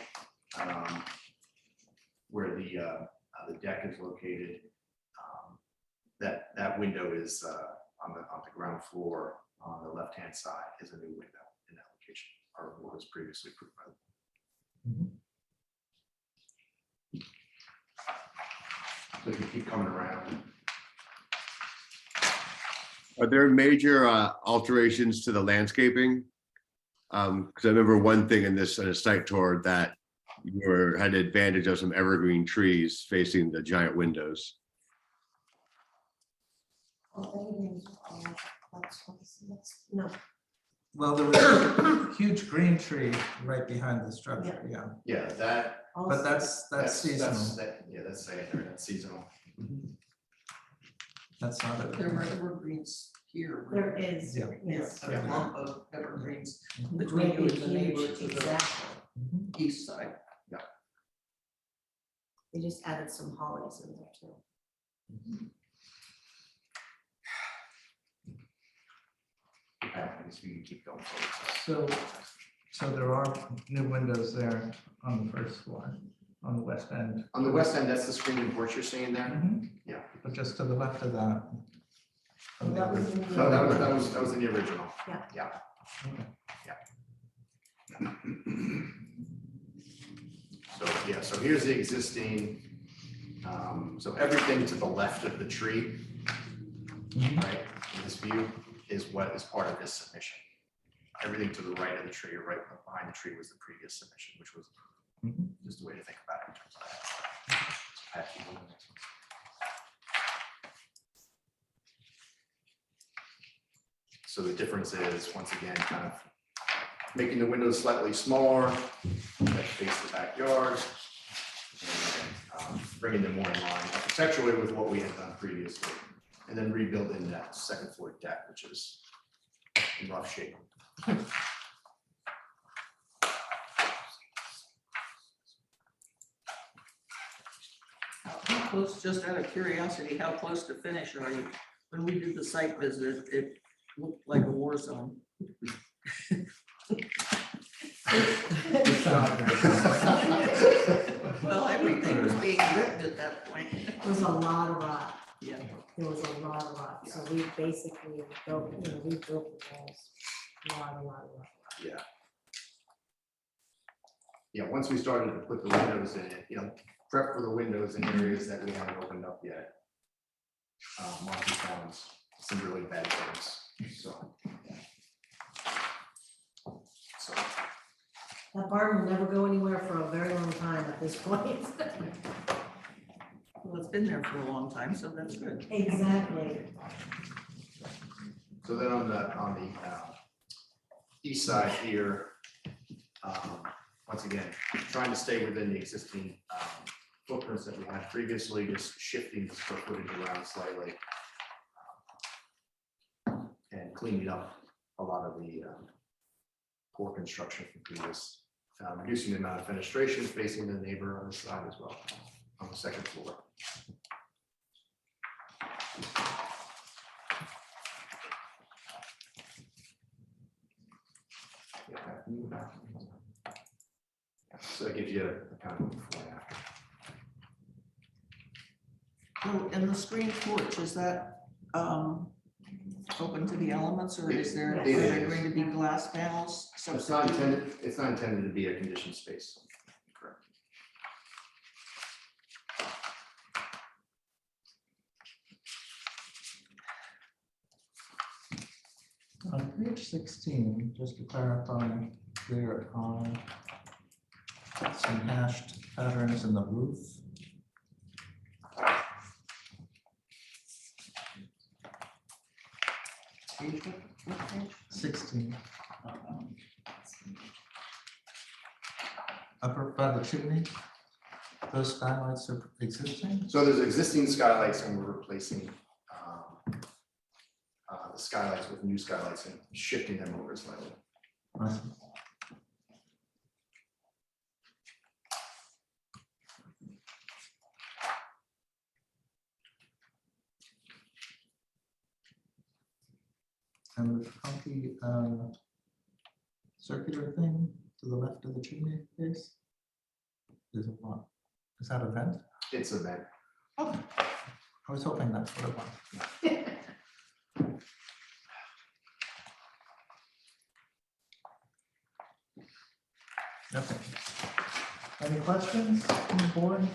where the deck is located, that window is on the ground floor on the left-hand side is a new window in that location, or what was previously approved by the. So if you keep coming around. Are there major alterations to the landscaping? Because I remember one thing in a site tour that you had advantage of some evergreen trees facing the giant windows. No. Well, there was a huge green tree right behind the structure, yeah. Yeah, that. But that's seasonal. Yeah, that's sanitary, that's seasonal. That's not it. There are evergreens here. There is. Yeah. Yes, a Yeah. clump of evergreens Mhm. between you and the Huge, neighbor to the exactly. east side. They just added some hollies in there too. I guess we can keep going forward. So there are new windows there on the first floor, on the west end. On the west end, that's the screen and porch you're seeing there? Mhm. Yeah. But just to the left of that. That was in the- No, that was in the original. Yeah. Yeah. Okay. So here's the existing, so everything to the left of the tree, Mhm. right, in this view, is what is part of this submission. Everything to the right of the tree or right behind the tree was the previous submission, which was Mhm. just a way to think about it in terms of that. So the difference is, once again, kind of making the windows slightly smaller, that face the backyard, and bringing them more in line architecturally with what we had done previously, and then rebuilding that second floor deck, which is in rough shape. How close, just out of curiosity, how close to finish are you? When we did the site visit, it looked like a war zone. It's not very- Well, I everything was being ripped at that point. It was a lot of rock. Yeah. There was a lot of rock. So we basically built, we built the walls. A lot of rock. Yeah. Yeah, once we started to put the windows in it, prep for the windows in areas that we haven't opened up yet. Monty found some really bad things, so. That barn will never go anywhere for a very long time at this point. Well, it's been there for a long time, so that's good. Exactly. So then on the east side here, once again, trying to stay within the existing footprints that we had previously, just shifting the square footage around slightly. And cleaning up a lot of the poor construction from previous, reducing the amount of fenestration facing the neighbor on the side as well, on the second floor. So that gives you a kind of before and after. So, and the screen porch, is that open to the elements, or is there, are It there is. going to be glass panels? It's not intended to be a conditioned space. Correct. On page 16, just to clarify, there are some hashed patterns in the roof. Page, what page? 16. Upper by the chimney, those skylights are existing? So there's existing skylights and we're replacing the skylights with new skylights and shifting them over slightly. I see. And the funky circular thing to the left of the chimney face? Is it what? Is that a vent? It's a vent. Oh, I was hoping that's what it was. Okay. Any questions from the board?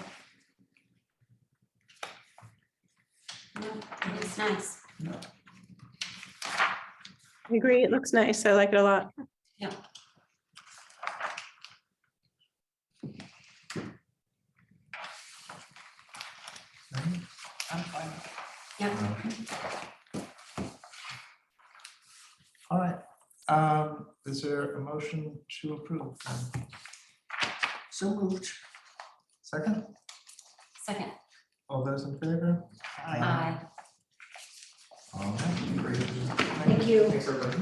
No, it looks nice. No. I agree. It looks nice. I like it a lot. Yeah. I'm fine. Yeah. All right, is there a motion to approve? So moved. Second, Second. all those in favor? Aye. All right, great. Thank you. Thanks, everybody.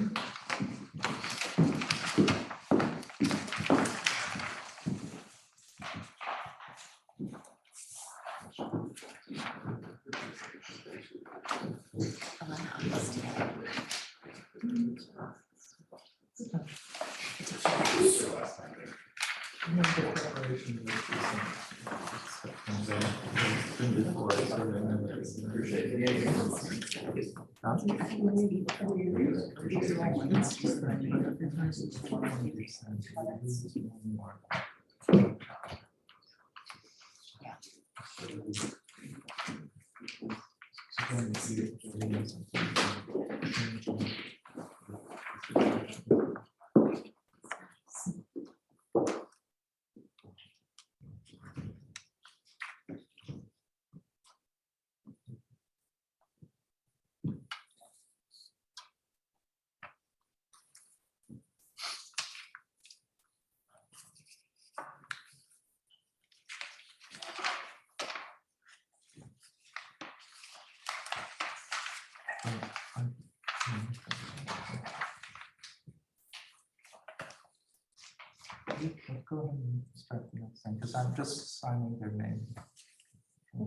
Go ahead and start the next thing, because I'm just signing their name.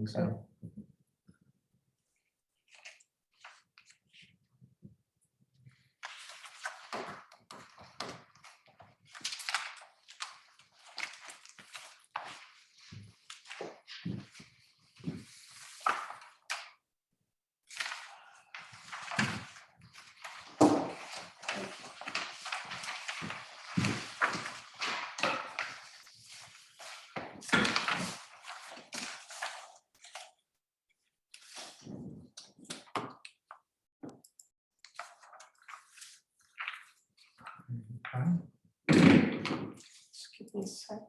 So, Give me a sec.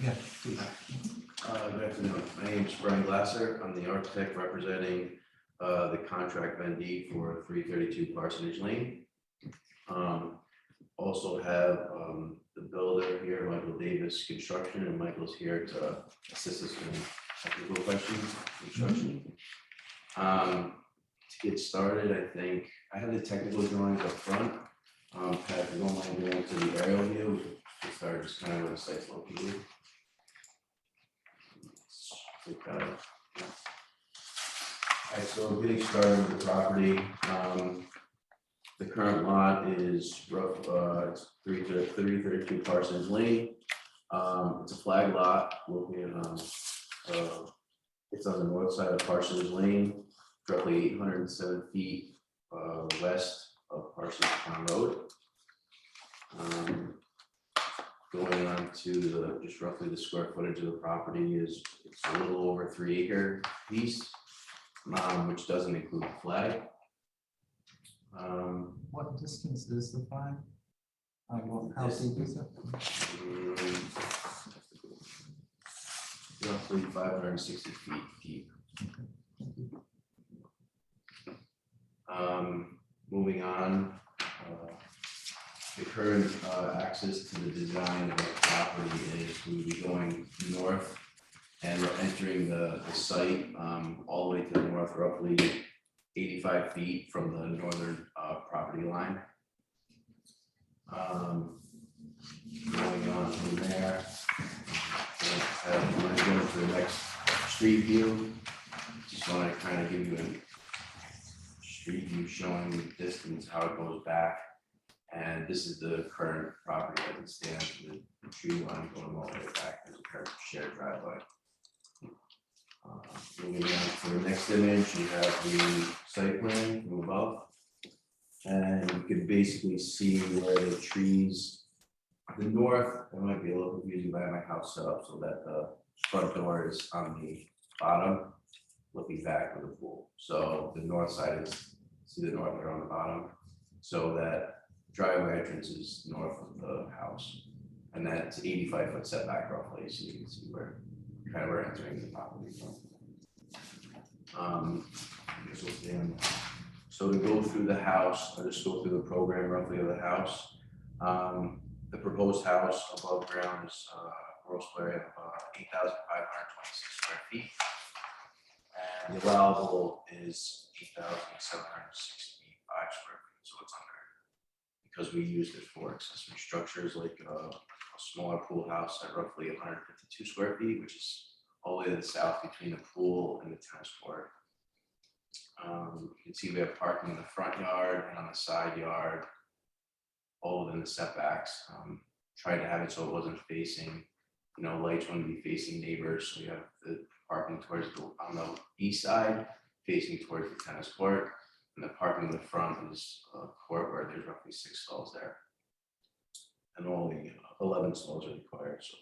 Yeah. Good afternoon. My name is Brian Glasser. I'm the architect representing the contract vendee for 332 Parsonage Lane. Also have the builder here, Michael Davis Construction, and Michael's here to assist us in technical questions, construction. To get started, I think I have the technical drawings up front. Pat, if you don't mind going to the aerial view, to start just kind of where the site's located. Alright, so getting started with the property, the current lot is rough, it's 332 Parsons Lane. It's a flag lot located on, it's on the north side of Parsons Lane, roughly 807 feet west of Parsons Town Road. Going on to the, just roughly the square footage of the property is, it's a little over 3 acre piece, which doesn't include the flag. What distance is the flag? How deep is it? Roughly 560 feet deep. Moving on, the current access to the design of the property is we would be going north, and we're entering the site all the way to the north, roughly 85 feet from the northern property line. Going on from there, when I go to the next street view, just want to kind of give you a street view showing the distance, how it goes back. And this is the current property as it stands, the tree line going all the way back. There's a current shared driveway. Moving on to the next image, you have the site plan from above. And you can basically see where the trees, the north, it might be a little confusing by my house setup, so that the front door is on the bottom, looking back to the pool. So the north side is, see the north there on the bottom, so that driveway entrance is north of the house, and that's 85-foot setback roughly, so you can see where kind of we're entering the property from. So to go through the house, I'll just go through the program roughly of the house. The proposed house above ground is gross area of 8,526 square feet, and the allowable is 8,765 square feet, so it's under, because we used it for accessory structures like a smaller pool house at roughly 152 square feet, which is all the way to the south between the pool and the tennis court. You can see we have parking in the front yard and on the side yard, all within the setbacks. Tried to have it so it wasn't facing, lights wouldn't be facing neighbors. So you have the parking towards on the east side, facing towards the tennis court. And the parking in the front is a court where there's roughly 6 stalls there. And only 11 stalls are required. So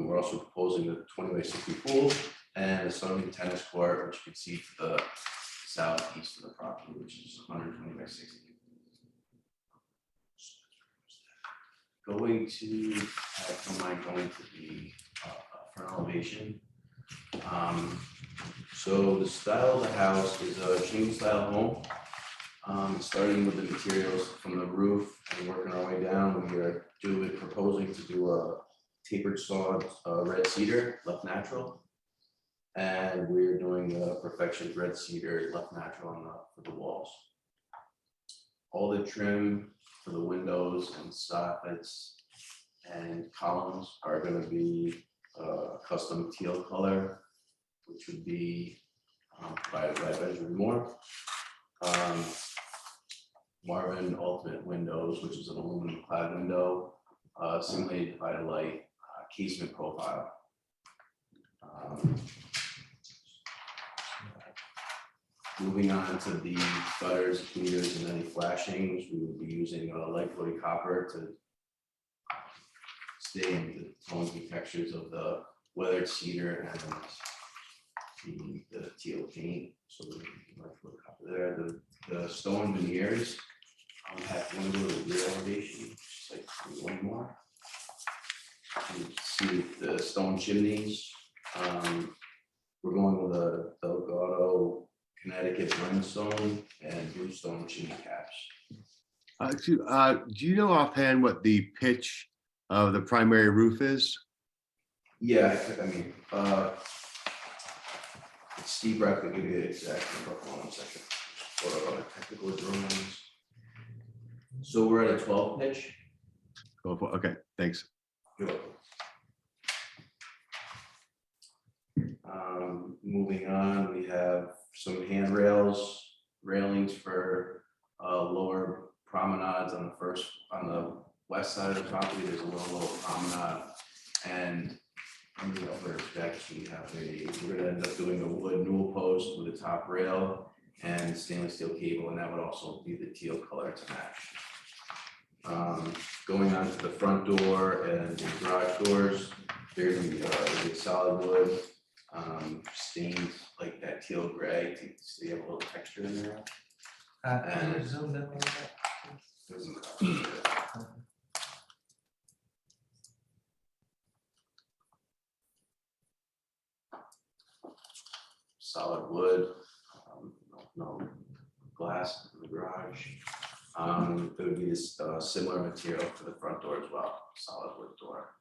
we're also proposing the 20-by-60 pool and a sunroom tennis court, which you can see to the southeast of the property, which is 120-by-60. Going to, if you don't mind going to the front elevation. So the style of the house is a chain style home. Starting with the materials from the roof and working our way down, we are proposing to do a tapered sawed red cedar, left natural. And we're doing the perfection red cedar, left natural for the walls. All the trim for the windows and soffits and columns are going to be custom teal color, which would be provided by Benjamin Moore. Marvin Ultimate Windows, which is an aluminum clad window, simulated by light casement profile. Moving on to the gutters, cleaners, and any flashings, we will be using light coated copper to stay in the tones and textures of the weathered cedar and the teal paint. So the light coated copper there, the stone veneers have one little rear elevation, just like one more. You can see the stone chimneys. We're going with a Delgado Connecticut brimstone and bluestone chimney caps. Do you know offhand what the pitch of the primary roof is? Yeah, I mean, it's steep, I can give you the exact number. Hold on 1 second. For technical drawings. So we're at a 12 pitch. Okay, thanks. You're welcome. Moving on, we have some handrails, railings for lower promenades on the west side of the property. There's a little promenade, and on the upper deck we have we're gonna end up doing a wood newel post with a top rail and stainless steel cable, and that would also be the teal color to match. Going on to the front door and the garage doors, they're gonna be solid wood. Stained like that teal gray so you have a little texture in there. Can you zoom in a little bit? Solid wood, no glass in the garage. There would be this similar material for the front door as well, solid wood door.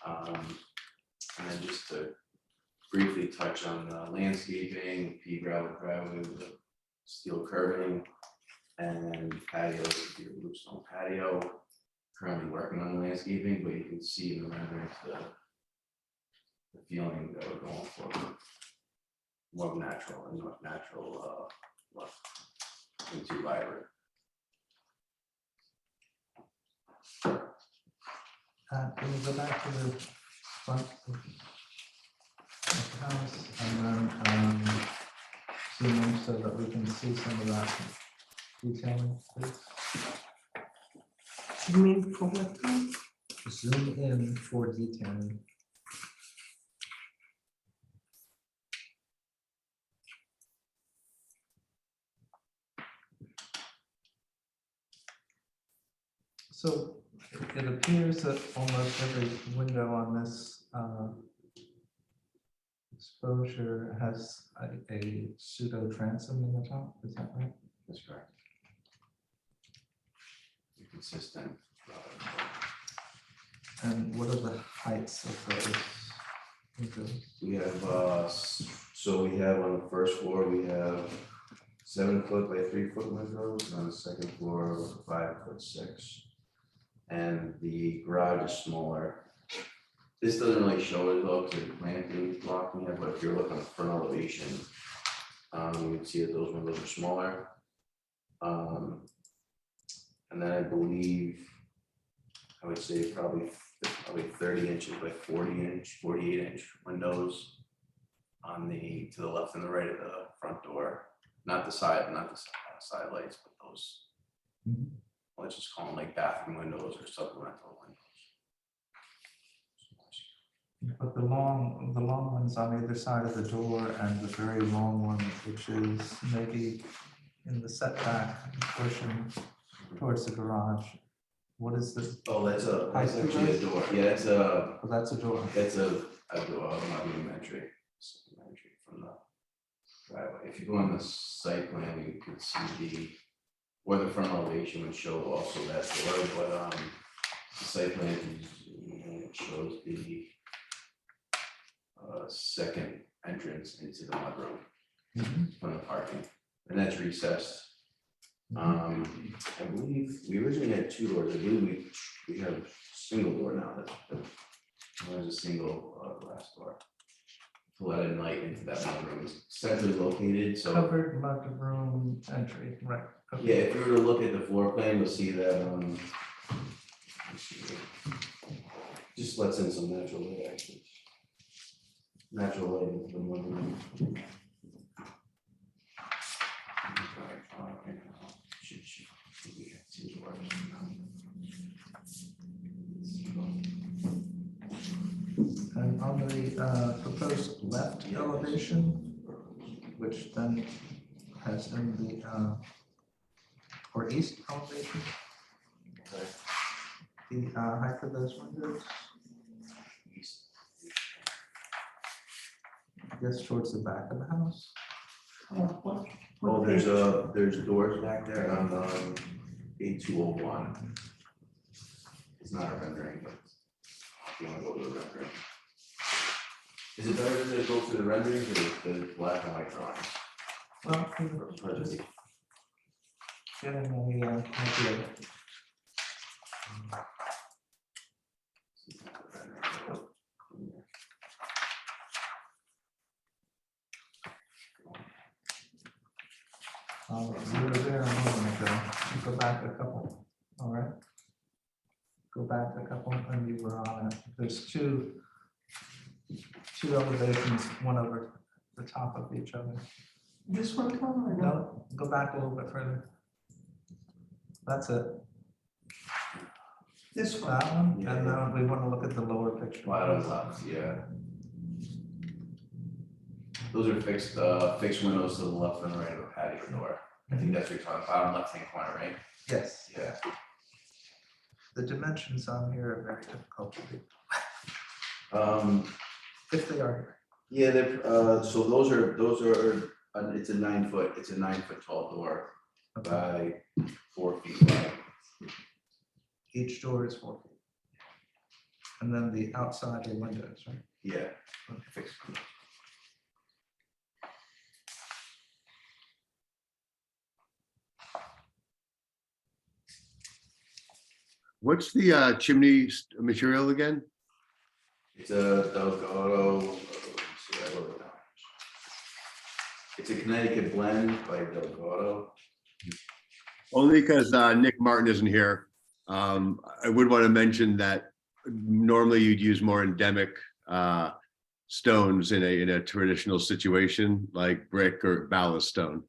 And then just to briefly touch on landscaping, pea gravel driveway with the steel curving and patios, your bluestone patio. Currently working on the landscaping, but you can see in the renderings the feeling that we're going for. More natural and more natural look into vibrant. Can you go back to the front of the house and then zoom in so that we can see some of that detailing, please? You mean for what? Zoom in for detailing. So it appears that almost every window on this exposure has a pseudo transom in the top, is that right? That's correct. Consistent. And what are the heights of those windows? We have, so we have on the first floor, we have 7 foot by 3 foot windows, and on the second floor, 5'6". And the garage is smaller. This doesn't really show it though, because the planting is blocking it, but if you're looking at front elevation, you can see that those windows are smaller. And then I believe, I would say probably 30 inches by 48 inch windows on to the left and the right of the front door, not the side lights, but those. Let's just call them like bathroom windows or supplemental windows. But the long ones on either side of the door and the very long one, which is maybe in the setback portion towards the garage. What is this? Oh, that's actually a door. Yeah, that's a. Oh, that's a door. That's a door, not even entry. Entry from the driveway. If you go on the site plan, you could see where the front elevation would show also that door, but the site plan shows the second entrance into the mudroom from the parking, and that's recessed. I believe we originally had 2 doors. I believe we have a single door now. There's a single glass door to let in light into that mudroom. It's centrally located, so Covered mudroom entry, right? Okay. yeah. If you were to look at the floor plan, you'll see that. Just lets in some natural light, actually. Natural light into the mudroom. And on the proposed left elevation, which then has in the, or east elevation, the height of those windows, I guess towards the back of the house. Oh, there's doors back there on A201. It's not a rendering, but if you wanna go to the rendering. Is it better to go to the renderings or the black and white drawings? Well, Or just- getting a idea. You were there a moment ago. You go back a couple, all right? Go back a couple and you were on it. There's two elevations, one over the top of each other. This one, Tom, or no? No, go back a little bit further. That's it. This one. That one, Yeah. and then we want to look at the lower picture. Bottom left, yeah. Those are fixed windows to the left and right of the patio door. I think that's what you're talking about, bottom left-hand corner, right? Yes, Yeah. the dimensions on here are very difficult to read, if they are here. Yeah, so those are, it's a 9 foot, it's a 9 foot tall door by 4 feet wide. Each door is 4 feet. And then the outside are windows, right? Yeah. Fixed. What's the chimney material again? It's a Delgado, let's see, I wrote it down. It's a Connecticut blend by Delgado. Only because Nick Martin isn't here. I would want to mention that normally you'd use more endemic stones in a traditional situation like brick or ballast stone.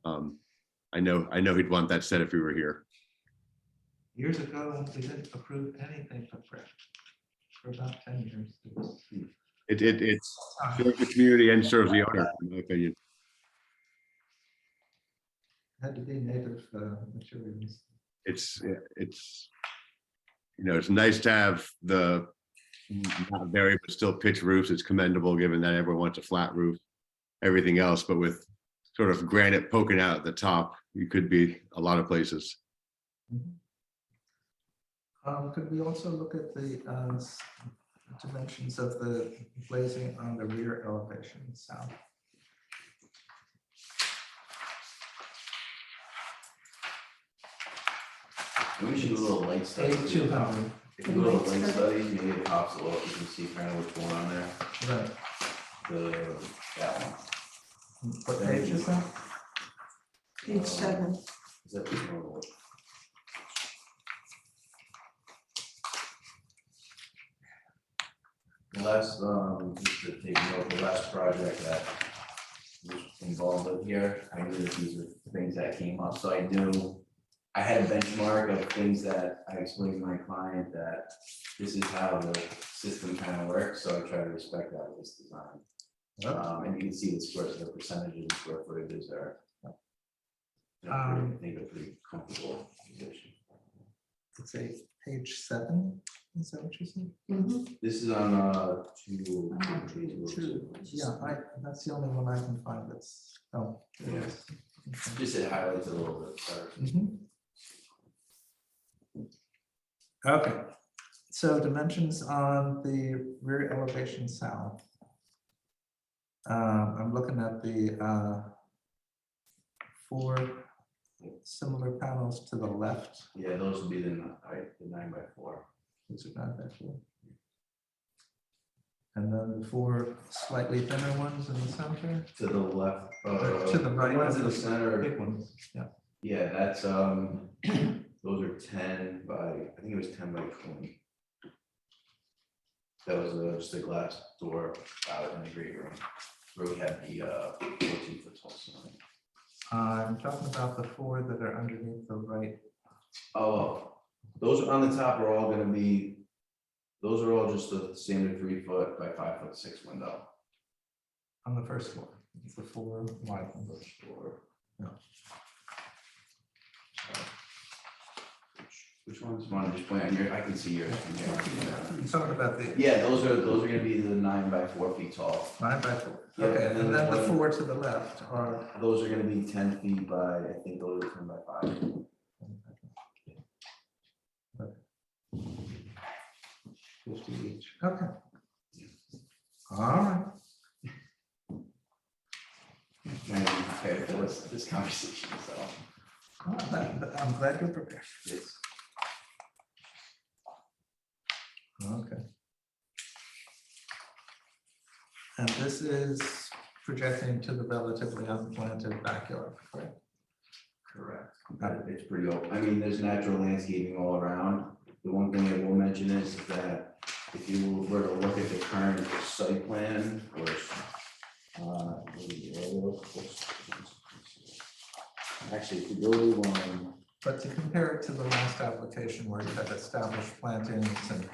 I know he'd want that said if we were here. Years ago, we didn't approve anything for brick. For about 10 years. It was- It serves the community and serves the owner, in my opinion. Had to be native materials. It's it's nice to have the not very but still pitched roofs. It's commendable given that everyone wants a flat roof. Everything else, but with sort of granite poking out at the top, you could be a lot of places. Could we also look at the dimensions of the glazing on the rear elevation south? We should do a little light study. A200. If you do a little light study, maybe it pops a little, you can see kind of what's going on there. Right. That one. What page is that? Page 7. Is that the normal? The last, just to take note, the last project that was involved in here, I knew that these are things that came up, so I knew I had a benchmark of things that I explained to my client that this is how the system kind of works, so I try to respect that with this design. And you can see the percentages and square footages are. I think a pretty comfortable position. It's a page 7. Is that what you said? This is on two. Yeah, that's the only one I can find that's, oh. there it is. Just it highlights it a little bit better. Okay, so dimensions on the rear elevation south. I'm looking at the 4 similar panels to the left. Yeah, those would be the 9x4. Those are 9x4. And then the 4 slightly thinner ones in the center. To the left. To the right. Ones in the center. Big ones, yeah. Yeah, that's those are 10 by, I think it was 10 by 20. That was just a glass door out in the great room, where we had the 14-foot tall ceiling. I'm talking about the four that are underneath the right. Oh, those on the top are all gonna be, those are all just a standard 3-foot by 5'6" window. On the first floor, it's the four wide windows. Yeah. Which ones? You want to just point on your, I can see yours from here. I'm talking about the Yeah, those are gonna be the 9 by 4 feet tall. 9 by 4. Yeah, Okay, and and then then the one- four to the left are. Those are gonna be 10 feet by, I think those are 10 by 5. 50 each. Okay. All right. Trying to be prepared for this conversation, so. I'm glad you're prepared. Yes. Okay. And this is projecting to the relatively unplanted backyard, correct? Correct. It's pretty open. I mean, there's natural landscaping all around. The one thing I will mention is that if you were to look at the current site plan or actually, if you go to one, But to compare it to the last application where you had established plantings and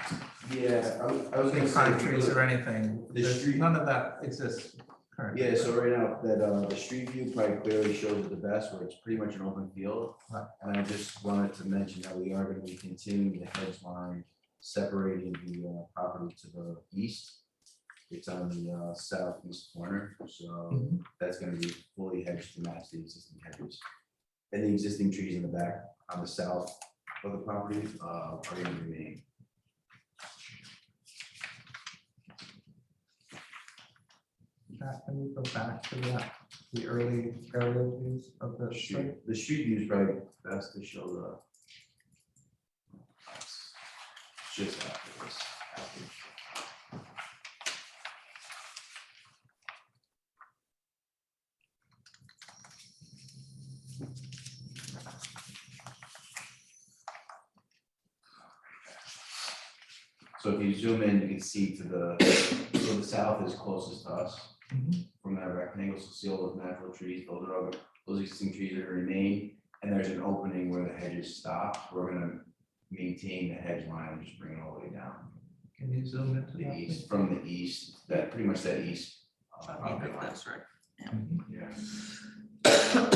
yeah, I was gonna pine say. trees or anything, The there's- street- none of that exists currently. Yeah, so right now, that the street view probably clearly shows it the best, where it's pretty much an open field. Right. And I just wanted to mention that we are gonna be continuing the hedge line, separating the property to the east. It's on the southeast corner, so Mhm. that's gonna be fully hedged to match the existing hedges. And the existing trees in the back on the south of the property are gonna remain. Can you go back to that, the early aerial views of the site? The street view is probably best to show the. Just after this. So if you zoom in, you can see to so the south is closest to us. Mhm. From that rectangle, so see all those natural trees, those are all, those existing trees that remain, and there's an opening where the hedges stop. We're gonna maintain the hedge line and just bring it all the way down. Can you zoom into The that? east, from the east, that pretty much that east. property line. That's right. Mhm. Yeah.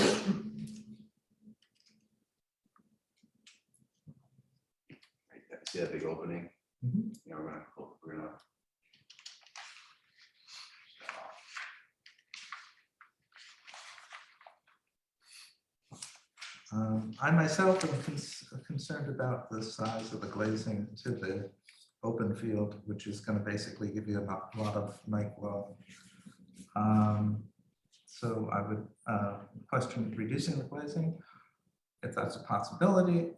Right there, see that big opening? Mhm. Yeah, we're gonna. I myself am concerned about the size of the glazing to the open field, which is going to basically give you a lot of night glow. So I would question reducing the glazing, if that's a possibility.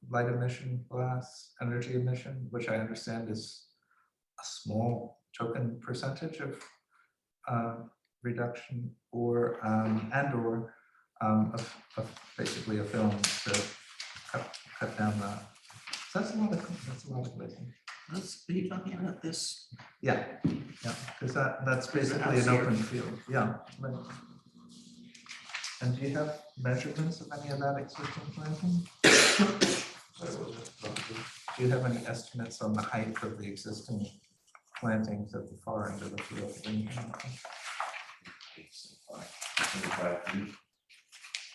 Light emission, glass, energy emission, which I understand is a small token percentage of reduction, or and/or basically a film to cut down that. So that's a lot of glazing. Are you talking about this? Yeah, because that's basically house an here. open field, yeah. Right. And do you have measurements of any of that existing planting? Sorry, what was it? Do you have any estimates on the height of the existing plantings at the far end of the field? It's 25 feet,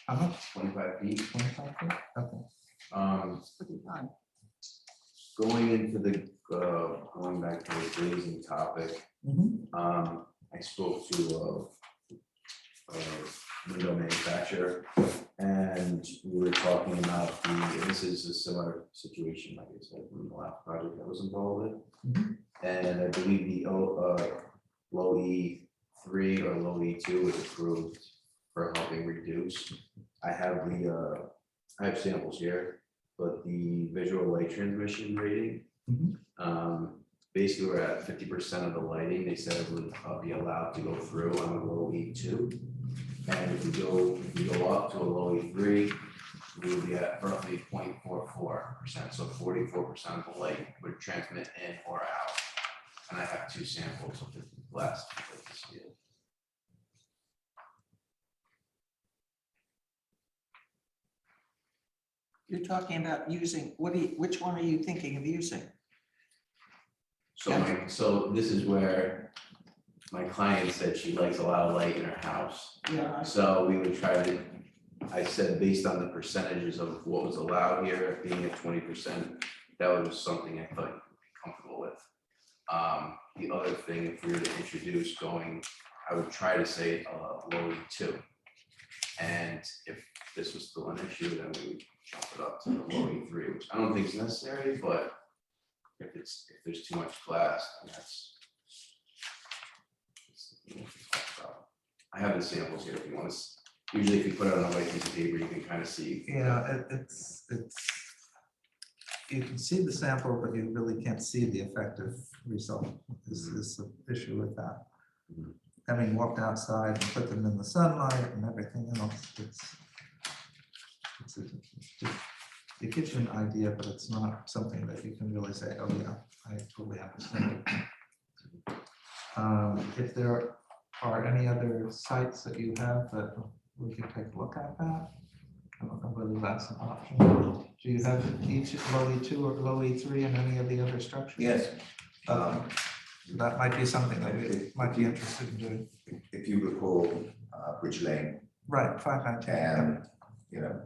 How much? 25 feet. 25 feet? Okay. Pretty fun. Going into the, going back to the glazing topic, I spoke to a window manufacturer, and we were talking about this is a similar situation, like I said, from the last project I was involved with. And I believe the low E3 or low E2 was approved for helping reduce. I have samples here, but the visual light transmission rating, basically we're at 50% of the lighting. They said it would be allowed to go through on a low E2. And if we go up to a low E3, we would be at roughly 0.44%. So 44% of the light would transmit in or out. And I have 2 samples of the glass. if you'd like to see it. You're talking about using, which one are you thinking of using? So this is where my client said she likes a lot of light in her house. Yeah. So we would try to, I said, based on the percentages of what was allowed here, being at 20%, that was something I thought you'd be comfortable with. The other thing, if we were to introduce going, I would try to say low E2. And if this was still an issue, then we would jump it up to the low E3, which I don't think is necessary, but if there's too much glass, then that's. I have the samples here if you want to. Usually if you put it on a white piece of paper, you can kind of see. Yeah, it's, you can see the sample, but you really can't see the effective result. This is the issue with that. Having walked outside and put them in the sunlight and everything else, it gives you an idea, but it's not something that you can really say, oh yeah, I totally understand it. If there are any other sites that you have that we can take a look at that, I don't know whether that's an option. Do you have each low E2 or low E3 and any of the other structures? Yes. That might be something that we might be interested in doing. If you recall, Bridge Lane. Right, 519. And, you know,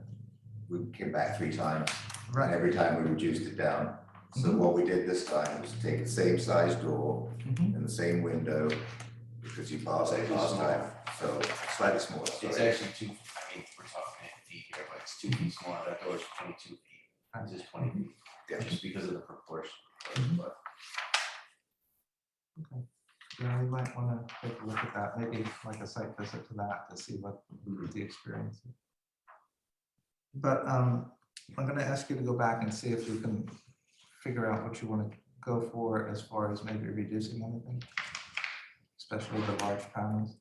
we came back 3 times. Right. And every time we reduced it down. So what we did this time was take the same size door and the same window, because you passed it last time, so slightly smaller. It's actually 2, I mean, we're talking feet here, but it's 2 feet smaller. That door is 22 feet. This is 20 feet. Yeah. Just because of the proportion. But Okay. Yeah, we might want to take a look at that, maybe like a site visit to that to see what the experience is. But I'm going to ask you to go back and see if you can figure out what you want to go for as far as maybe reducing anything, especially the large panels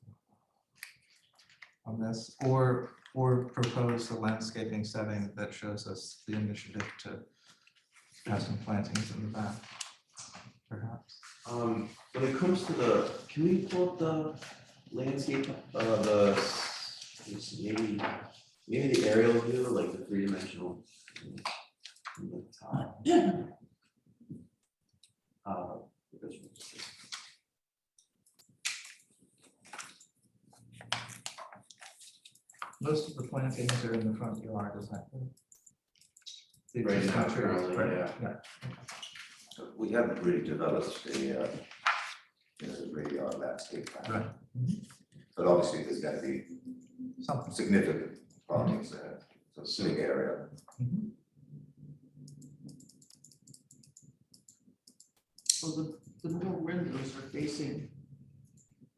on this, or propose a landscaping setting that shows us the initiative to have some plantings in the back, perhaps. when it comes to can we pull up the landscape, maybe the aerial view, like the 3-dimensional. This one's- Most of the plantings are in the front yard, is that good? The Right now, existing trees, currently, right? yeah. We haven't really developed the, you know, really our landscape plan. Right. But obviously there's going to be Something. significant plantings there, so it's a big area. So the middle windows are facing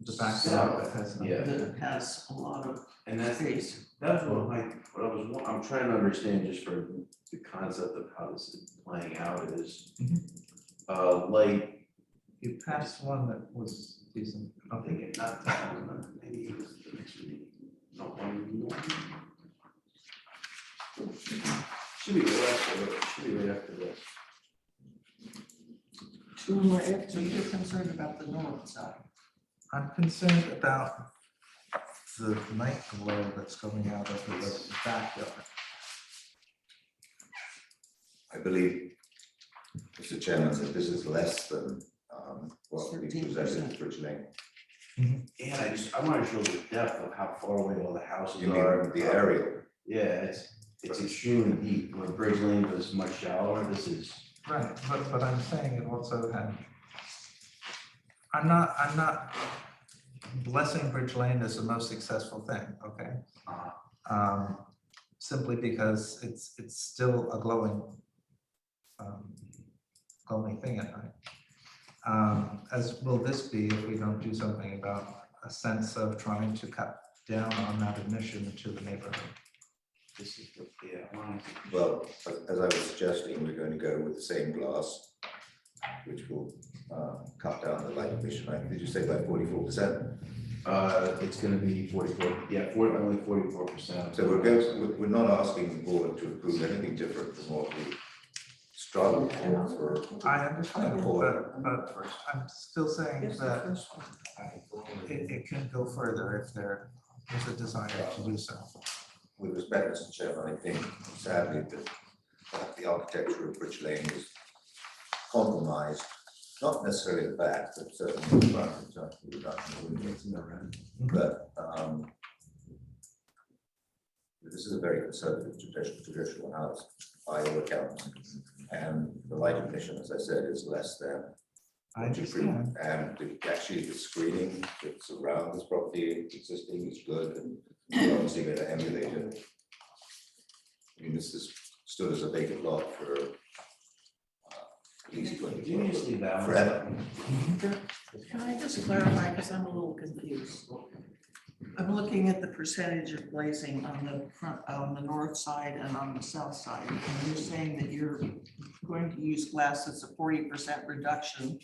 The back south, that has. Yeah. that has a lot of And that's space. That's what I'm trying to understand just for the concept of how this is playing out is, like, You passed one that was decent. I'm thinking not that one, but maybe it was the next meeting. No, one. Should be right after this. So you're concerned about the north side? I'm concerned about the night glow that's coming out of the backyard. I believe, Mr. Chairman, that this is less than what we presented in Bridge Lane. Yeah, I want to show the depth of how far away all the houses You are. mean the aerial? Yeah, it's extremely deep. Where Bridge Lane was much shallower, this is. Right, but I'm saying it also had. I'm not blessing Bridge Lane as the most successful thing, okay? Simply because it's still a glowing thing at night. As will this be if we don't do something about a sense of trying to cut down on that emission to the neighborhood. This is the, Well, as I was suggesting, we're going to go with the same glass, which will cut down the light emission. Right? Did you say by 44%? It's going to be 44. Yeah, only 44%. So we're not asking the board to approve anything different from what we struggle for. I understand, but I'm still saying Here's the that first one. it can go further if there is a desire to do so. With respect, Mr. Chairman, I think sadly that the architecture of Bridge Lane is compromised, not necessarily the back, but certainly the front in terms of the reduction of windows. But this is a very conservative traditional house by all accounts. And the light emission, as I said, is less than. I understand. And actually the screening that's around this property existing is good, and we're obviously going to emulate it. I mean, this is stood as a vacant lot for at least 20 years. Forever. Can I just clarify, because I'm a little confused. I'm looking at the percentage of glazing on the front, on the north side and on the south side. And you're saying that you're going to use glass that's a 40% reduction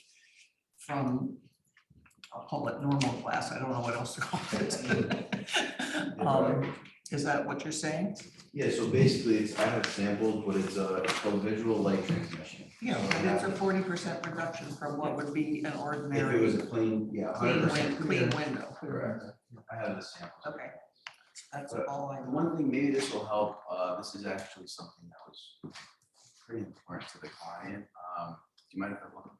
from, I'll call it normal glass. I don't know what else to call it. Is that what you're saying? Yeah, so basically it's, I have samples, but it's called visual light transmission. Yeah, but it's a 40% reduction from what would be an If ordinary. it was a clean, yeah, Clean 100%. clean window. Correct. I have the samples. Okay. That's But all I. one thing, maybe this will help, this is actually something that was pretty important to the client. Do you mind if I look?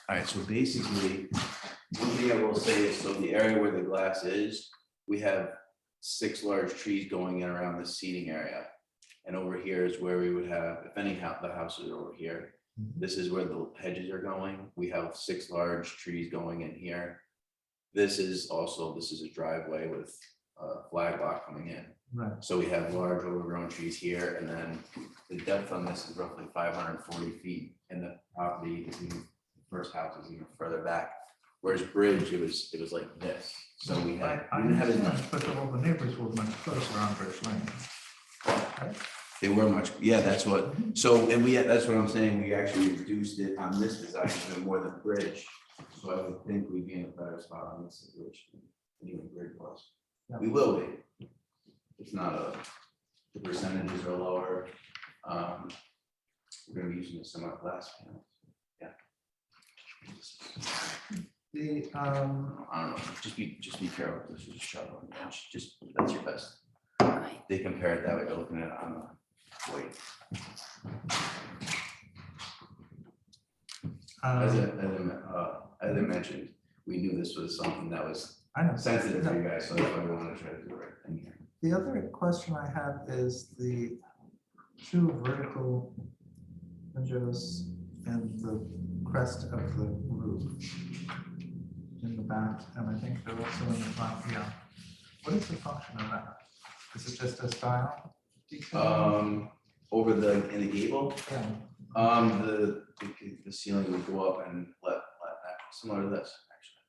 All right, so basically, one thing I will say is, so the area where the glass is, we have 6 large trees going in around the seating area. And over here is where we would have, if any the houses are over here, this is where the hedges are going. We have 6 large trees going in here. This is a driveway with a flag lot coming in. Right. So we have large overgrown trees here, and then the depth on this is roughly 540 feet, and the property, the first house is even further back. Whereas Bridge, it was like this. So we had, I we didn't have as much. understand, but all the neighbors were much closer on Bridge Lane. They were much, yeah, that's what, so, and that's what I'm saying, we actually reduced it on this design even more than Bridge. So I would think we'd be in a better spot on this situation than even Bridge was. We will be. It's not the percentages are lower. We're gonna be using a semi-glass panel. Yeah. The, I don't know, just be careful, this is a shovel, just, that's your best. They compare it that way, they're looking at it on the weight. As I mentioned, we knew this was something that was I know. sensitive to you guys, so that's why we wanted to try to do the right thing here. The other question I have is the 2 vertical windows and the crest of the roof in the back, and I think they're also in the front. Yeah. What is the function of that? Is it just a style detail? Over in the gable, Yeah. the ceiling would go up and let that, similar to this, actually.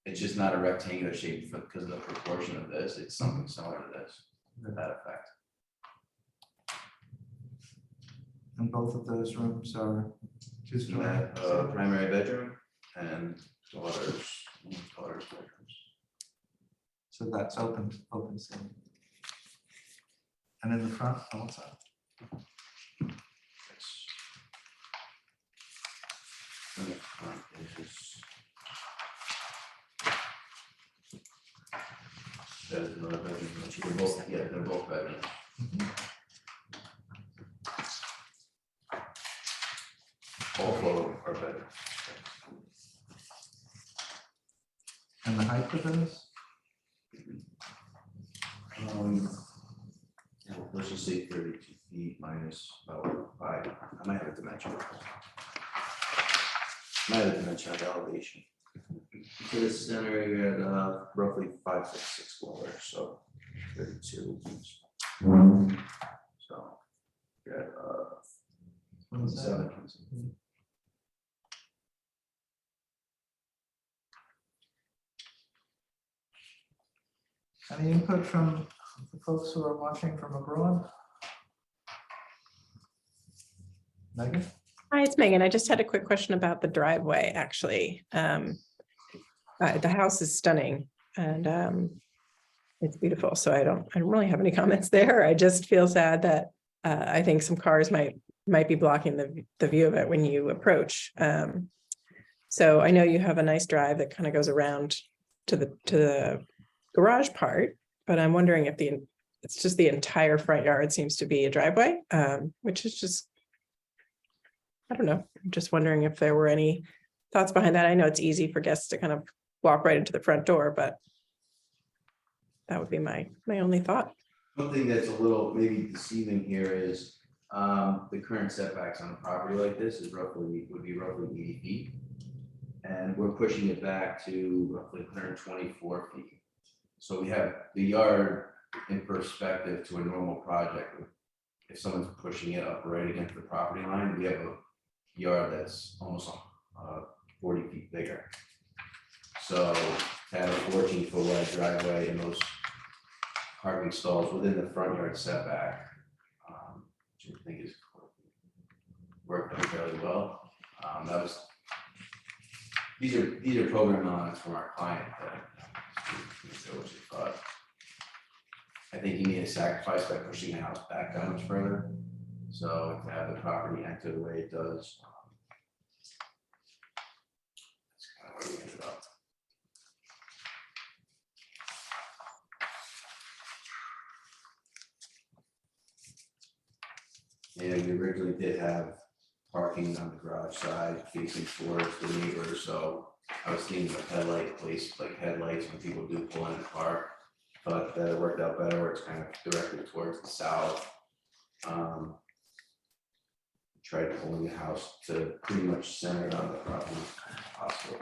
It's just not a rectangular shape because of the proportion of this, it's something similar to this, to that effect. And both of those rooms are So that, primary bedroom and daughter's bedrooms. So that's open ceiling. And in the front also. In the front is that is another bedroom. They're both, yeah, they're both bedrooms. All 4 are bedrooms. And the height of those? Let's just say 32 feet minus about 5. I might have a dimension. Might have a dimension of elevation. To the center, you're at roughly 5, 6, 6 floors, so 32. So you're at 27. Any input from the folks who are watching from abroad? Megan? Hi, it's Megan. I just had a quick question about the driveway, actually. The house is stunning and it's beautiful. So I don't really have any comments there. I just feel sad that I think some cars might might be blocking the view of it when you approach. So I know you have a nice drive that kind of goes around to the garage part, but I'm wondering if it's just the entire front yard seems to be a driveway, which is just, I don't know, I'm just wondering if there were any thoughts behind that. I know it's easy for guests to kind of walk right into the front door, but that would be my only thought. One thing that's a little maybe deceiving here is the current setbacks on a property like this would be roughly 80 feet. And we're pushing it back to roughly 124 feet. So we have the yard in perspective to a normal project. If someone's pushing it up right against the property line, we have a yard that's almost 40 feet bigger. So to have a 14-foot wide driveway and those parking stalls within the front yard setback, which I think is worked out fairly well. These are program elements from our client that I think you need a sacrifice by pushing the house back that much further. So to have the property enter the way it does, that's kind of where we ended up. And we originally did have parking on the garage side facing towards the neighbors, so I was thinking of headlight place, like headlights when people do pull in the park. But that worked out better where it's kind of directed towards the south. Tried pulling the house to pretty much center on the property if possible.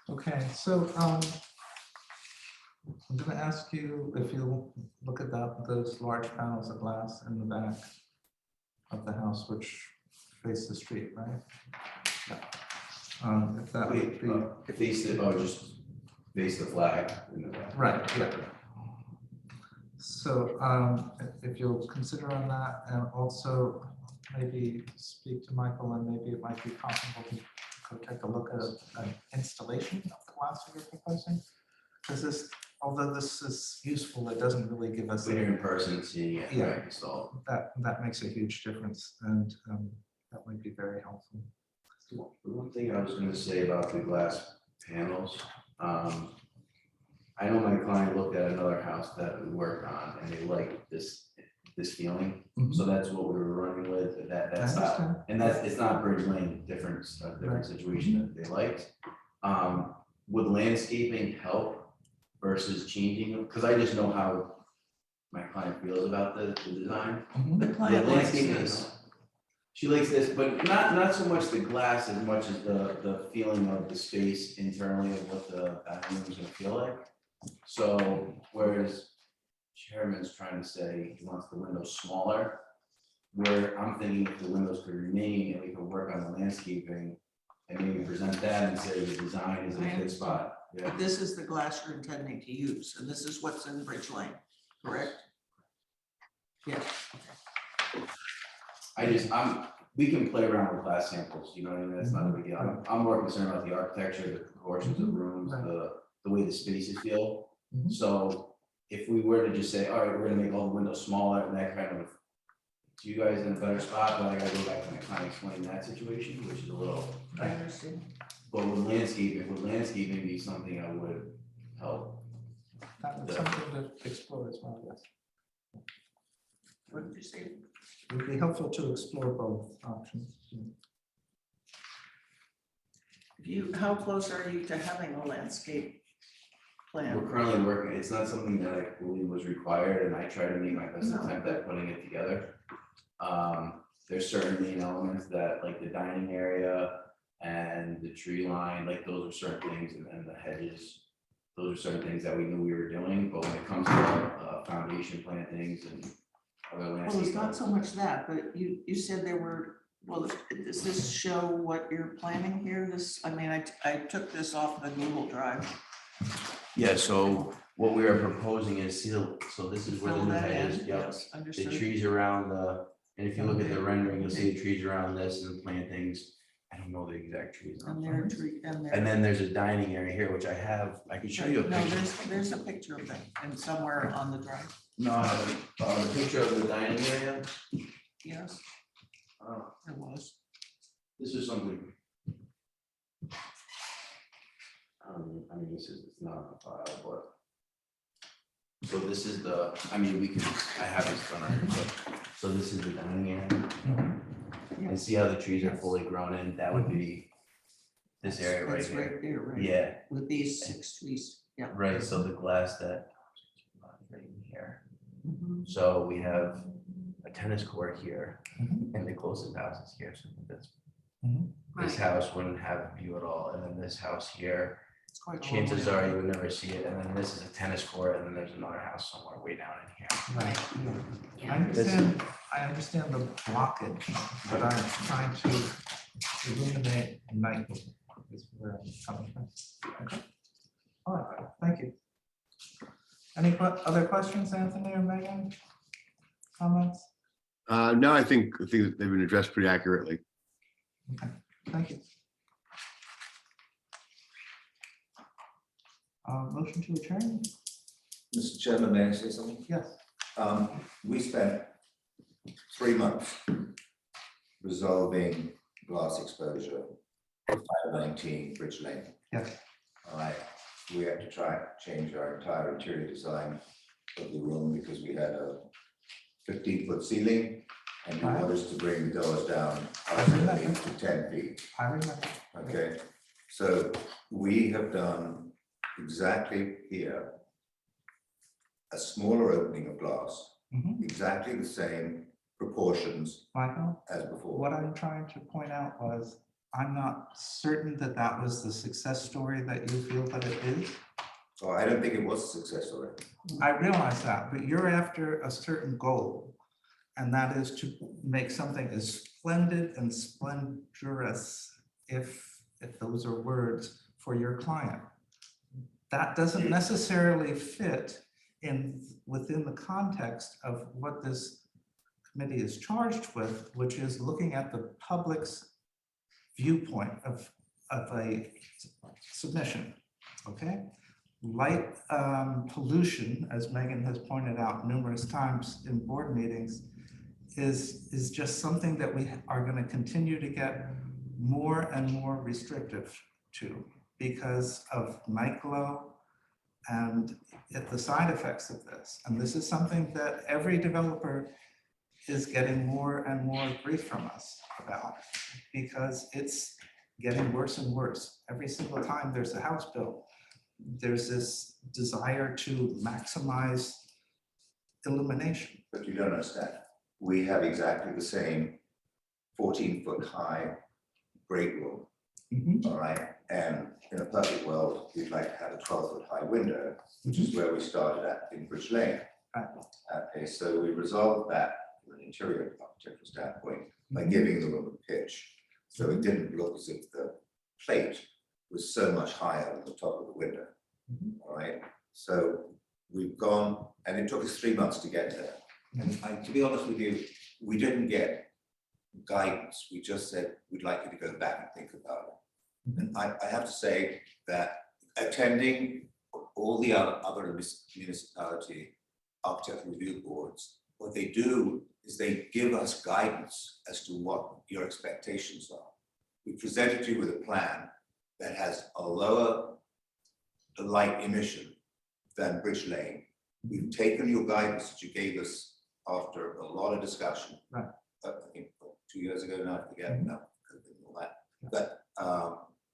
Okay, so I'm gonna ask you if you look at those large panels of glass in the back of the house, which face the street, right? Yeah. If that would be. Face it, oh, just face the flag in the back. Right, yeah. So if you'll consider on that, and also maybe speak to Michael, and maybe it might be possible to go take a look at an installation of the glass that you're proposing. Because this, although this is useful, it doesn't really give us. When you're in person, seeing it Yeah, installed. that makes a huge difference, and that might be very helpful. The one thing I was going to say about the glass panels, I know my client looked at another house that we worked on, and they liked this feeling. So that's what we were running with. That's not, and it's not Bridge Lane, different situation that they liked. Would landscaping help versus changing them? Because I just know how my client feels about the design. The client likes landscaping this. She likes this, but not so much the glass as much as the feeling of the space internally of what the bathroom is gonna feel like. So whereas Chairman's trying to say he wants the windows smaller, where I'm thinking if the windows could remain and we could work on the landscaping and maybe present that and say the design is in a good spot. Yeah. This is the glass you're intending to use, and this is what's in Bridge Lane, correct? Yeah. We can play around with glass samples, you know what I mean? That's not a big deal. I'm more concerned about the architecture, the proportions of rooms, the way the spaces feel. So if we were to just say, all right, we're gonna make all the windows smaller and that kind of, you guys in a better spot, but I gotta go back to my client explaining that situation, which is a little. I understand. But would landscaping be something I would help? That's something to explore as well, yes. What did you say? It would be helpful to explore both options. How close are you to having a landscape plan? We're currently working, it's not something that I believe was required, and I try to make my best attempt at putting it together. There's certain main elements that, like the dining area and the tree line, like those are certain things, and the hedges, those are certain things that we knew we were doing, but when it comes to foundation plantings and other landscape. Well, it's not so much that, but you said there were, well, does this show what you're planning here? I took this off the Google Drive. Yeah, so what we are proposing is, so this is where the Fill new that head is, in, yep. yes, The understood. trees around and if you look at the rendering, you'll see the trees around this and the plantings. I don't know the exact trees. And there are tree, and there. And then there's a dining area here, which I could show you a No, picture. there's a picture of that, and somewhere on the drive, No, the picture of the dining area. yes, there was. This is something. I mean, it's not on the file, but. So this is the, I mean, I have this done already, but, so this is the dining area. And see how the trees are fully grown in, that would be this area right That's here. right there, right? Yeah, With these 6 trees, yeah. right, so the glass that, right in here. Mhm. So we have a tennis court here, and the closest house is here, so that's. Mhm. This house wouldn't have view at all, and then this house here, It's quite a long chances way. are you would never see it, and then this is a tennis court, and then there's another house somewhere way down in here. Right. Yeah. I understand the blockage, but I'm trying to eliminate night is where I'm coming from. Okay. All right, thank you. Any other questions, Anthony or Megan? Comments? No, I think that they've been addressed pretty accurately. Okay, thank you. Motion to adjourn? Mr. Chairman, may I say something? Yes. We spent 3 months resolving glass exposure, 519 Bridge Lane. Yes. All right, we had to try to change our entire interior design of the room because we had a 15-foot ceiling and we Right. wanted us to bring the doors down to 10 feet. I remember. Okay, so we have done exactly here a smaller opening of glass, Mhm. exactly the same proportions Michael, as before. what I'm trying to point out was, I'm not certain that that was the success story that you feel that it is. So I don't think it was a success story. I realize that, but you're after a certain goal. And that is to make something as splendid and splendorous, if those are words, for your client. That doesn't necessarily fit within the context of what this committee is charged with, which is looking at the public's viewpoint of a submission, okay? Light pollution, as Megan has pointed out numerous times in board meetings, is just something that we are going to continue to get more and more restrictive to because of night glow and the side effects of this. And this is something that every developer is getting more and more grief from us about because it's getting worse and worse. Every single time there's a house built, there's this desire to maximize illumination. But you don't understand. We have exactly the same 14-foot high break room. All right, and in a perfect world, we'd like to have a 12-foot high window, which is where we started at in Bridge Lane. Okay, so we resolved that from an interior architectural standpoint by giving the room a pitch. So it didn't look as if the plate was so much higher than the top of the window. All right, so we've gone, and it took us 3 months to get there. And to be honest with you, we didn't get guidance. We just said, we'd like you to go back and think about it. And I have to say that attending all the other municipality architectural review boards, what they do is they give us guidance as to what your expectations are. We presented you with a plan that has a lower light emission than Bridge Lane. We've taken your guidance that you gave us after a lot of discussion. Right. I think 2 years ago now, I forget now, could have been all that. But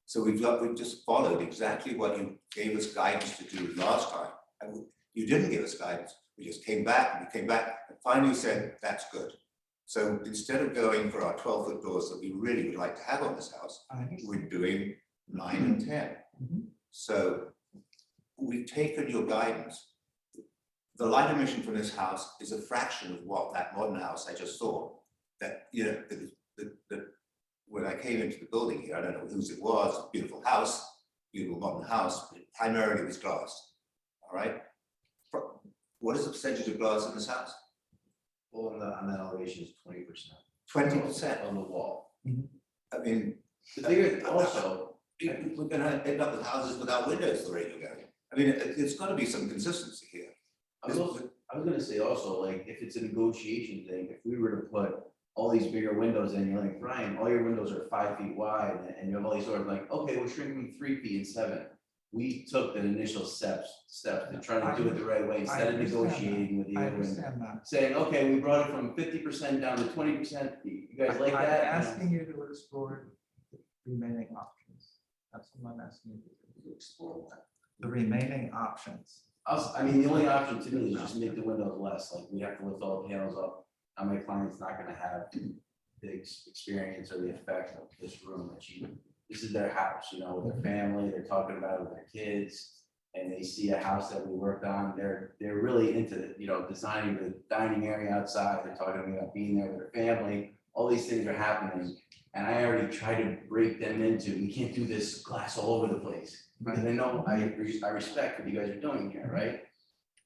so we've just followed exactly what you gave us guidance to do last time. And you didn't give us guidance. We just came back and finally said, that's good. So instead of going for our 12-foot doors that we really would like to have on this house, we're doing 9 and 10. So we've taken your guidance. The light emission from this house is a fraction of what that modern house I just saw. That, you know, when I came into the building here, I don't know whose it was, beautiful house, beautiful modern house, but it primarily was glass. All right. What is the percentage of glass in this house? Well, on that elevation is 20%. 20% on the wall. I mean, The thing is also, We're gonna end up with houses without windows the rate you're going. I mean, it's gotta be some consistency here. I was gonna say also, like, if it's a negotiation thing, if we were to put all these bigger windows in, you're like, Brian, all your windows are 5 feet wide, and you have all these sort of like, okay, we're shrinking 3 feet and 7. We took the initial steps to try to do it the right way, instead of negotiating with you I and understand that. saying, okay, we brought it from 50% down to 20%. You guys like that? I'm asking you to explore the remaining options. That's what I'm asking you to explore. What? The remaining options. I mean, the only option to me is just make the windows less, like we have to lift all the panels up. And my client's not gonna have the experience or the effect of this room that this is their house, you know, with their family, they're talking about it with their kids. And they see a house that we worked on, they're really into, you know, designing the dining area outside, they're talking about being there with their family. All these things are happening, and I already try to break them into, we can't do this glass all over the place. Because I know, I respect what you guys are doing here, right?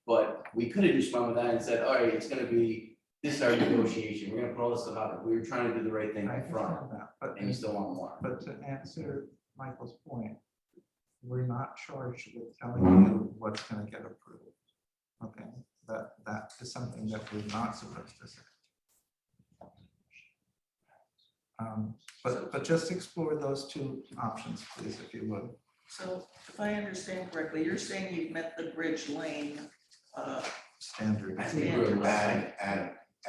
But we could have just gone with that and said, all right, it's gonna be, this is our negotiation, we're gonna put all this stuff out, we were trying to do the right thing up front, and you still want more. But to answer Michael's point, we're not charged with telling you what's gonna get approved. Okay, that is something that we're not supposed to say. But just explore those two options, please, if you would. So if I understand correctly, you're saying you've met the Bridge Lane Standard. I think we were less,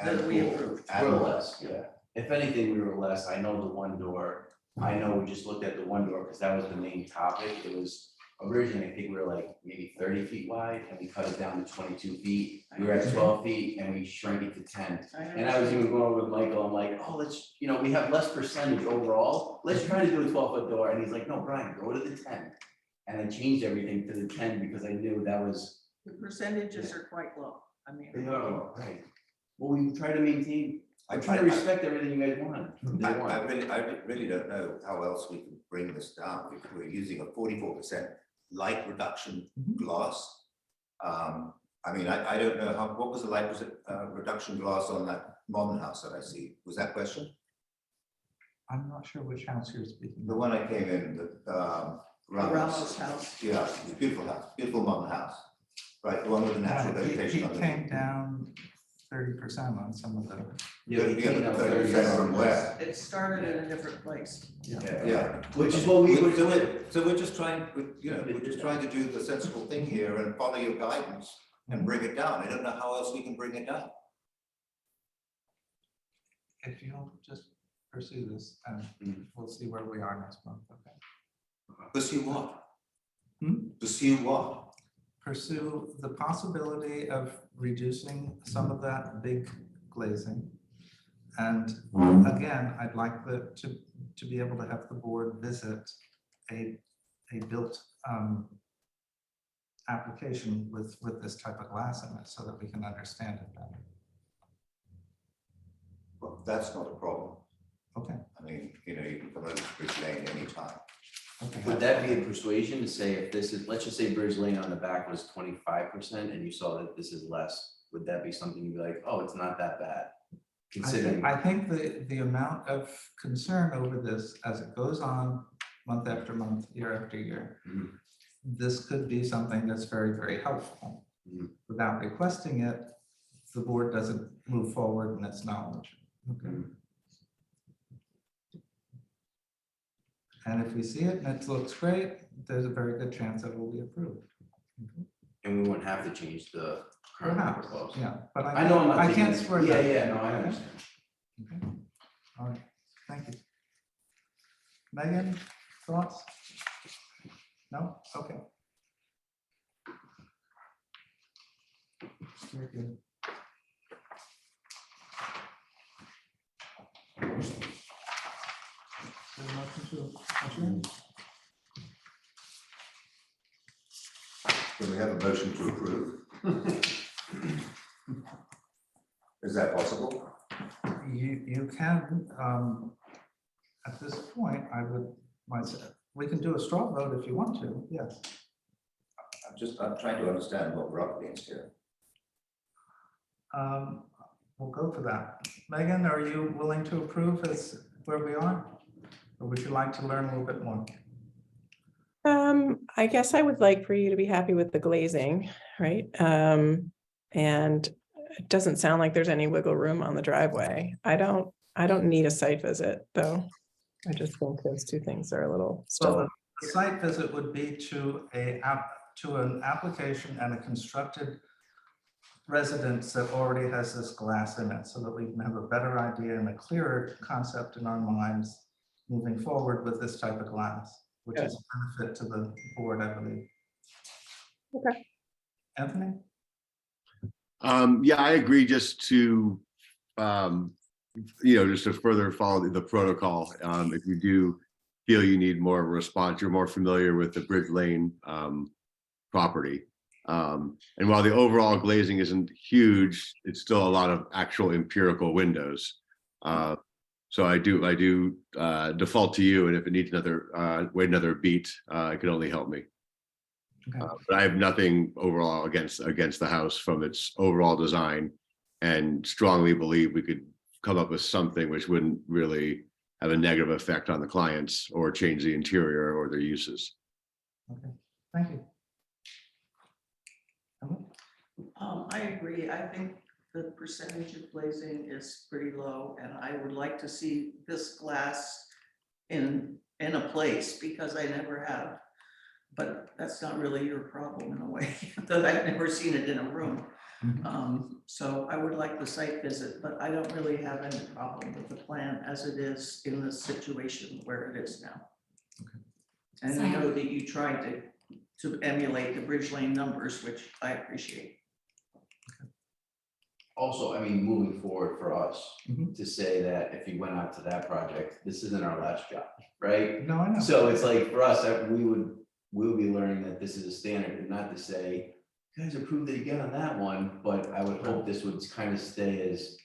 that we approved. we were less, yeah. If anything, we were less. I know the one door, I know we just looked at the one door because that was the main topic. It was originally, I think we were like maybe 30 feet wide and we cut it down to 22 feet. We were at 12 feet and we shrank it to 10. And I was even going over with Michael, I'm like, oh, let's, you know, we have less percentage overall. Let's try to do a 12-foot door. And he's like, no, Brian, go to the 10. And I changed everything to the 10 because I knew that was. The percentages are quite low. I mean. They are, right. Well, we try to maintain, I try to respect everything you guys want. I really don't know how else we can bring this down if we're using a 44% light reduction glass. I mean, I don't know what was the light reduction glass on that modern house that I see? Was that question? I'm not sure which house you're speaking. The one I came in, the Ramos house. Yeah, it's a beautiful house, beautiful modern house. Right, the one with the natural vegetation. He came down 30% on some of the. Yeah, 30% from where? It started in a different place. Yeah. Which is what we would do it. So we're just trying, we're just trying to do the sensible thing here and follow your guidance and bring it down. I don't know how else we can bring it down. If you'll just pursue this, and we'll see where we are next month, okay? Pursue what? Pursue what? Pursue the possibility of reducing some of that big glazing. And again, I'd like to be able to have the board visit a built application with this type of glass in it so that we can understand it better. Well, that's not a problem. Okay. I mean, you can come over to Bridge Lane anytime. Okay. Would that be a persuasion to say if this is, let's just say Bridge Lane on the back was 25% and you saw that this is less, would that be something you'd be like, oh, it's not that bad? Considering. I think the amount of concern over this as it goes on month after month, year after year, this could be something that's very, very helpful. Without requesting it, the board doesn't move forward in its knowledge. Okay. And if we see it and it looks great, there's a very good chance it will be approved. And we wouldn't have to change the current Perhaps, proposal. yeah, but I know I'm not. I taking can't it- swear. Yeah, that. yeah, no, I understand. Okay. All right, thank you. Megan, thoughts? No? Okay. Very good. So motion to adjourn? Can we have a motion to approve? Is that possible? You can, at this point, we can do a straw vote if you want to, yes. I'm trying to understand what we're up against here. We'll go for that. Megan, are you willing to approve as where we are? Or would you like to learn a little bit more? I guess I would like for you to be happy with the glazing, right? And it doesn't sound like there's any wiggle room on the driveway. I don't need a site visit, though. I just think those two things are a little still. Well, the site visit would be to an application and a constructed residence that already has this glass in it, so that we can have a better idea and a clearer concept in our minds moving forward with this type of glass, which is a benefit to the board, I believe. Okay. Anthony? Yeah, I agree, just to, just to further follow the protocol. If you do feel you need more of a response, you're more familiar with the Bridge Lane property. And while the overall glazing isn't huge, it's still a lot of actual empirical windows. So I do default to you, and if it needs another beat, it can only help me. Okay. But I have nothing overall against the house from its overall design, and strongly believe we could come up with something which wouldn't really have a negative effect on the clients or change the interior or their uses. Okay, thank you. I agree. I think the percentage of glazing is pretty low, and I would like to see this glass in a place, because I never have. But that's not really your problem in a way, that I've never seen it in a room. So I would like the site visit, but I don't really have any problem with the plan as it is in this situation where it is now. And I know that you tried to emulate the Bridge Lane numbers, which I appreciate. Also, I mean, moving forward for us to say that if you went out to that project, this isn't our last job, right? No, I know. So it's like for us, we'll be learning that this is a standard, and not to say, you guys approved it again on that one, but I would hope this would kind of stay as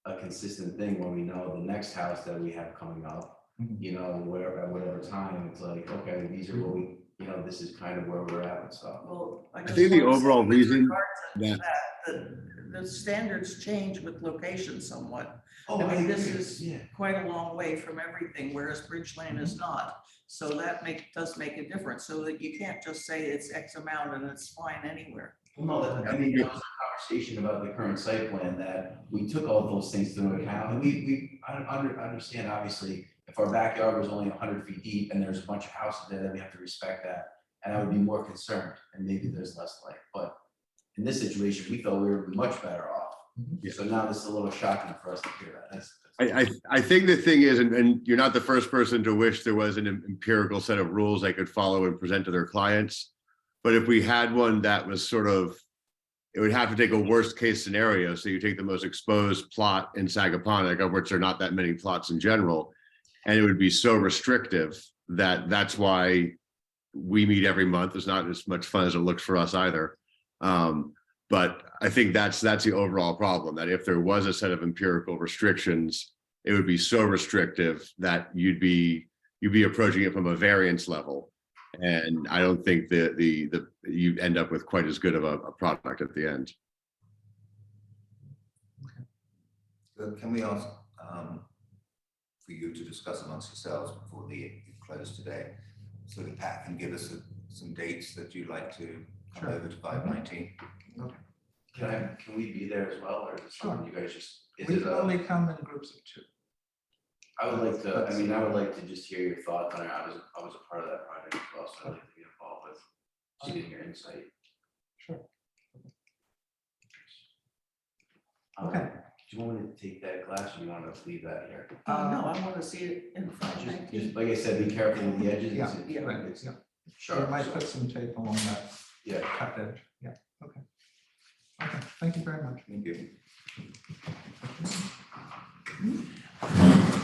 a consistent thing when we know the next house that we have coming up, you know, at whatever time, it's like, okay, these are what we, you know, this is kind of where we're at and stuff. Well, I think the overall reason that the standards change with location somewhat. Oh, I mean, this agree. is quite a long way from everything, whereas Bridge Lane is not. So that does make a difference, so that you can't just say it's X amount and it's fine anywhere. Well, no, I mean, there was a conversation about the current site plan that we took all those things into account, and I understand, obviously, if our backyard was only 100 feet deep and there's a bunch of houses there, then we have to respect that. And I would be more concerned, and maybe there's less light, but in this situation, we felt we were much better off. So now this is a little shocking for us to hear that. I think the thing is, and you're not the first person to wish there was an empirical set of rules they could follow and present to their clients. But if we had one that was sort of, it would have to take a worst case scenario. So you take the most exposed plot in Sagaponack, of which there are not that many plots in general, and it would be so restrictive that that's why we meet every month. It's not as much fun as it looks for us either. But I think that's the overall problem, that if there was a set of empirical restrictions, it would be so restrictive that you'd be approaching it from a variance level. And I don't think that you'd end up with quite as good of a product at the end. So can we ask for you to discuss amongst yourselves before you close today, so that Pat can give us some dates that you'd like to come over to 519? Okay. Can we be there as well, or is it something you guys just? We only come in groups of 2. I would like to, I would like to just hear your thoughts on it. I was a part of that project as well, so I'd like to be involved with seeing your insight. Sure. Okay. Do you want me to take that glass, or you want to leave that here? No, I want to see it in front. Just like I said, be careful with the edges. Yeah, right, yeah. Sure. We might put some tape along that cut edge. Yeah, okay. Okay, thank you very much. Thank you.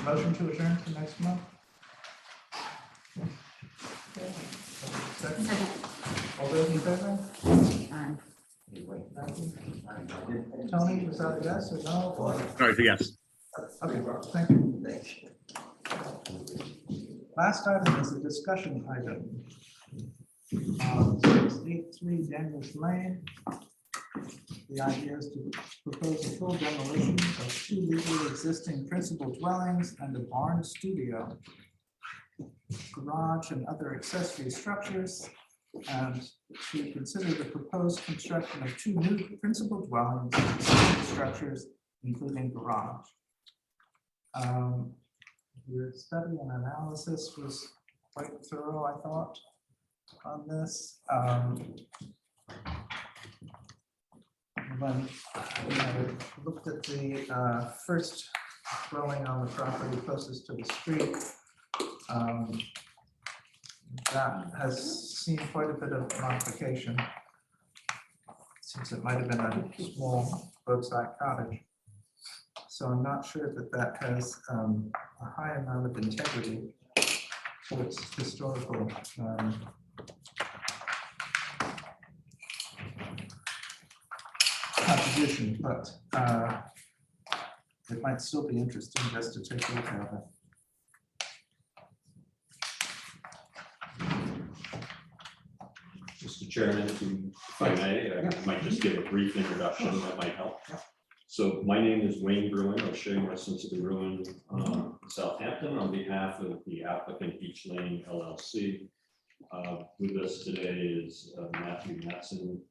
Motion to adjourn to next month? Second? All those in favor? Tony, was that a yes or no? Or? Sorry, yes. Okay, thank you. Last item is a discussion item. 683 Daniels Lane. The idea is to propose a full demolition of 2 legally existing principal dwellings and a barn studio. garage and other accessory structures, and to consider the proposed construction of 2 new principal dwellings and accessory structures, including garage. Your study and analysis was quite thorough, I thought, on this. When I looked at the first dwelling on the property closest to the street, that has seen quite a bit of modification, since it might have been a small roadside cottage. So I'm not sure that that has a high amount of integrity to its historical composition, but it might still be interesting just to take a look at it. Mr. Chairman, if I may, I might just give a brief introduction that might help. So my name is Wayne Bruin of Sharing Residence of Bruin, Southampton, on behalf of the applicant Beach Lane LLC. With us today is Matthew Matson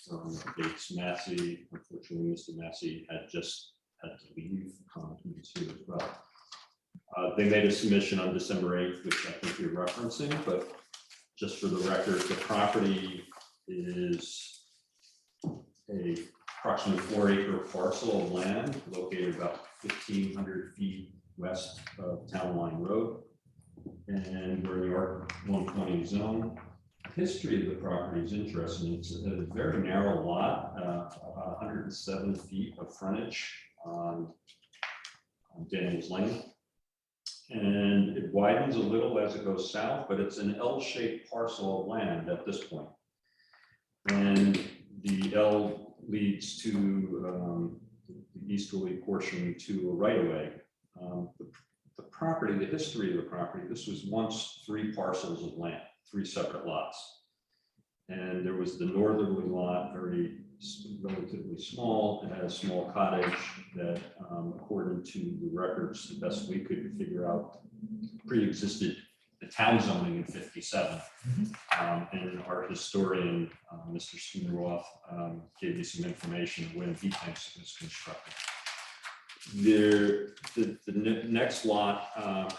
from Bates Massey. Unfortunately, Mr. Massey had just had to leave. He was here as well. They made a submission on December 8th, which I think you're referencing, but just for the record, the property is a approximately 4-acre parcel of land located about 1,500 feet west of Town Line Road. And we're in the R120 zone. History of the property is interesting. It's a very narrow lot, about 107 feet of frontage on Daniels Lane. And it widens a little as it goes south, but it's an L-shaped parcel of land at this point. And the L leads to the easterly portion to a right-of-way. The property, the history of the property, this was once 3 parcels of land, 3 separate lots. And there was the northerly lot, relatively small. It had a small cottage that, according to the records, the best we could figure out, pre-existed the town zoning in 57. And our historian, Mr. Schooneroth, gave me some information when he thinks it was constructed. The next lot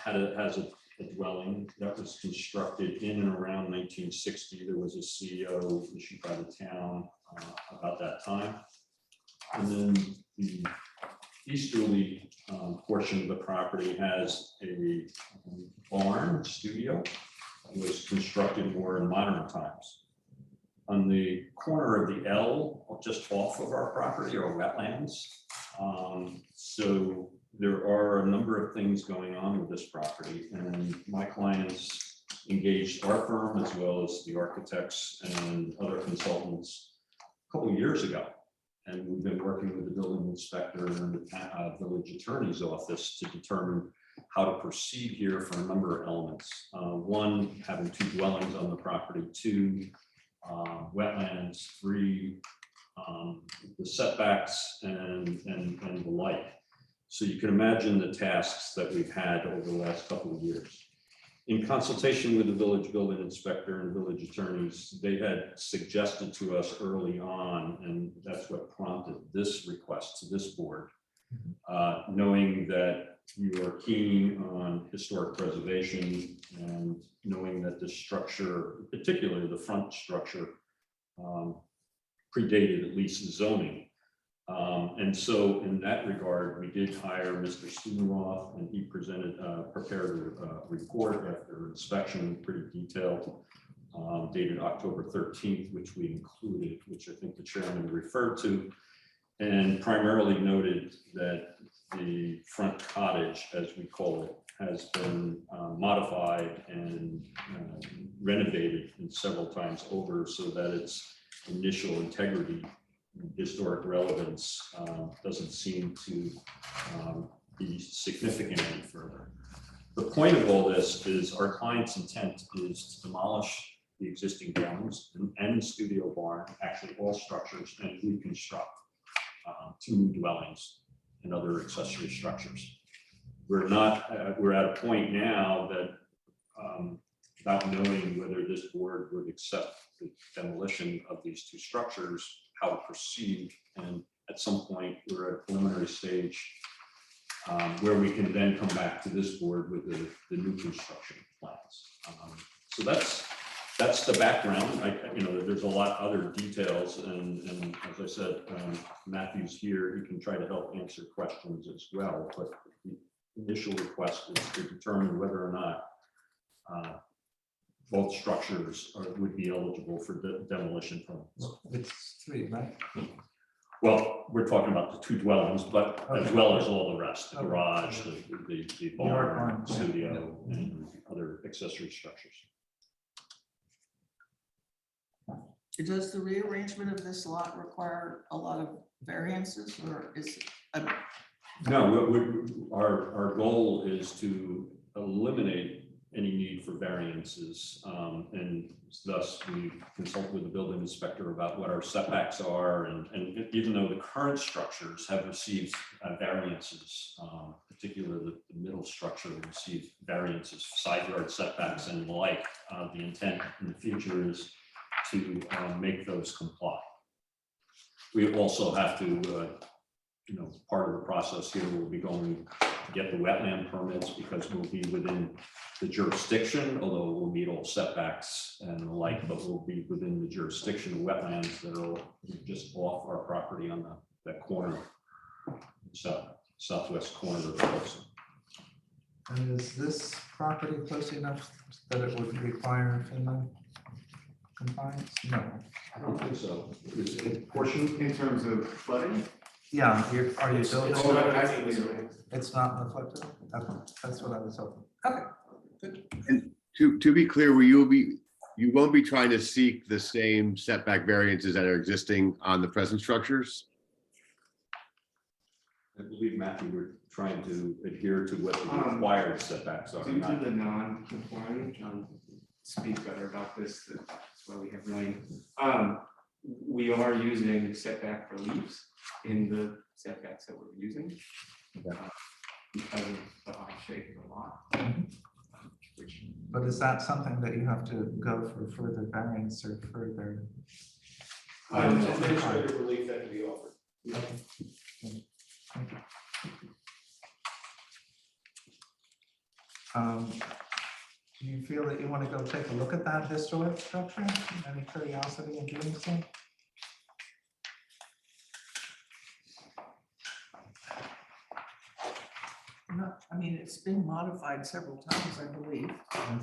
has a dwelling that was constructed in and around 1960. There was a CO issued by the town about that time. And then the easterly portion of the property has a barn studio. It was constructed more in modern times. On the corner of the L, just off of our property, are wetlands. So there are a number of things going on with this property, and my clients engaged our firm as well as the architects and other consultants a couple of years ago. And we've been working with the building inspector and the village attorney's office to determine how to proceed here for a number of elements. One, having 2 dwellings on the property, 2, wetlands, 3, the setbacks and the like. So you can imagine the tasks that we've had over the last couple of years. In consultation with the village building inspector and village attorneys, they had suggested to us early on, and that's what prompted this request to this board, knowing that you are keen on historic preservation and knowing that the structure, particularly the front structure, predated at least zoning. And so in that regard, we did hire Mr. Schooneroth, and he prepared a report after inspection, pretty detailed, dated October 13th, which we included, which I think the chairman referred to, and primarily noted that the front cottage, as we call it, has been modified and renovated several times over so that its initial integrity, historic relevance doesn't seem to be significant any further. The point of all this is our client's intent is to demolish the existing dwellings and studio barn, actually all structures, and reconstruct 2 new dwellings and other accessory structures. We're at a point now that without knowing whether this board would accept the demolition of these two structures, how to proceed. And at some point, we're at a preliminary stage where we can then come back to this board with the new construction plans. So that's the background. There's a lot of other details, and as I said, Matthew's here. He can try to help answer questions as well. But the initial request is to determine whether or not both structures would be eligible for demolition permits. It's 3, right? Well, we're talking about the 2 dwellings, but as well as all the rest, the garage, the barn, studio, and other accessory structures. Does the rearrangement of this lot require a lot of variances, or is it? No, our goal is to eliminate any need for variances, and thus we consult with the building inspector about what our setbacks are, and even though the current structures have received variances, particularly the middle structure received variances, side yard setbacks and the like, the intent in the future is to make those comply. We also have to, part of the process here will be going to get the wetland permits, because we'll be within the jurisdiction, although we'll meet all setbacks and the like, but we'll be within the jurisdiction of wetlands that are just off our property on that corner, southwest corner of the coast. And is this property close enough that it would require FEMA compliance? No. I don't think so. Is it portion in terms of flooding? Yeah, are you building? It's It's not reflected? Okay, that's what I was hoping. Okay, good. And to be clear, you won't be trying to seek the same setback variances that are existing on the present structures? I believe, Matthew, we're trying to adhere to what the required setbacks are. Due to the non-conforming, John speak better about this, that's why we have Ryan. We are using setback reliefs in the setbacks that we're using. Because of the odd shape of the lot. But is that something that you have to go for further variance or further? Administrative relief that can be offered. Okay. Thank you. Do you feel that you want to go take a look at that historic structure? Any curiosity in doing so? No, I mean, it's been modified several times, I believe.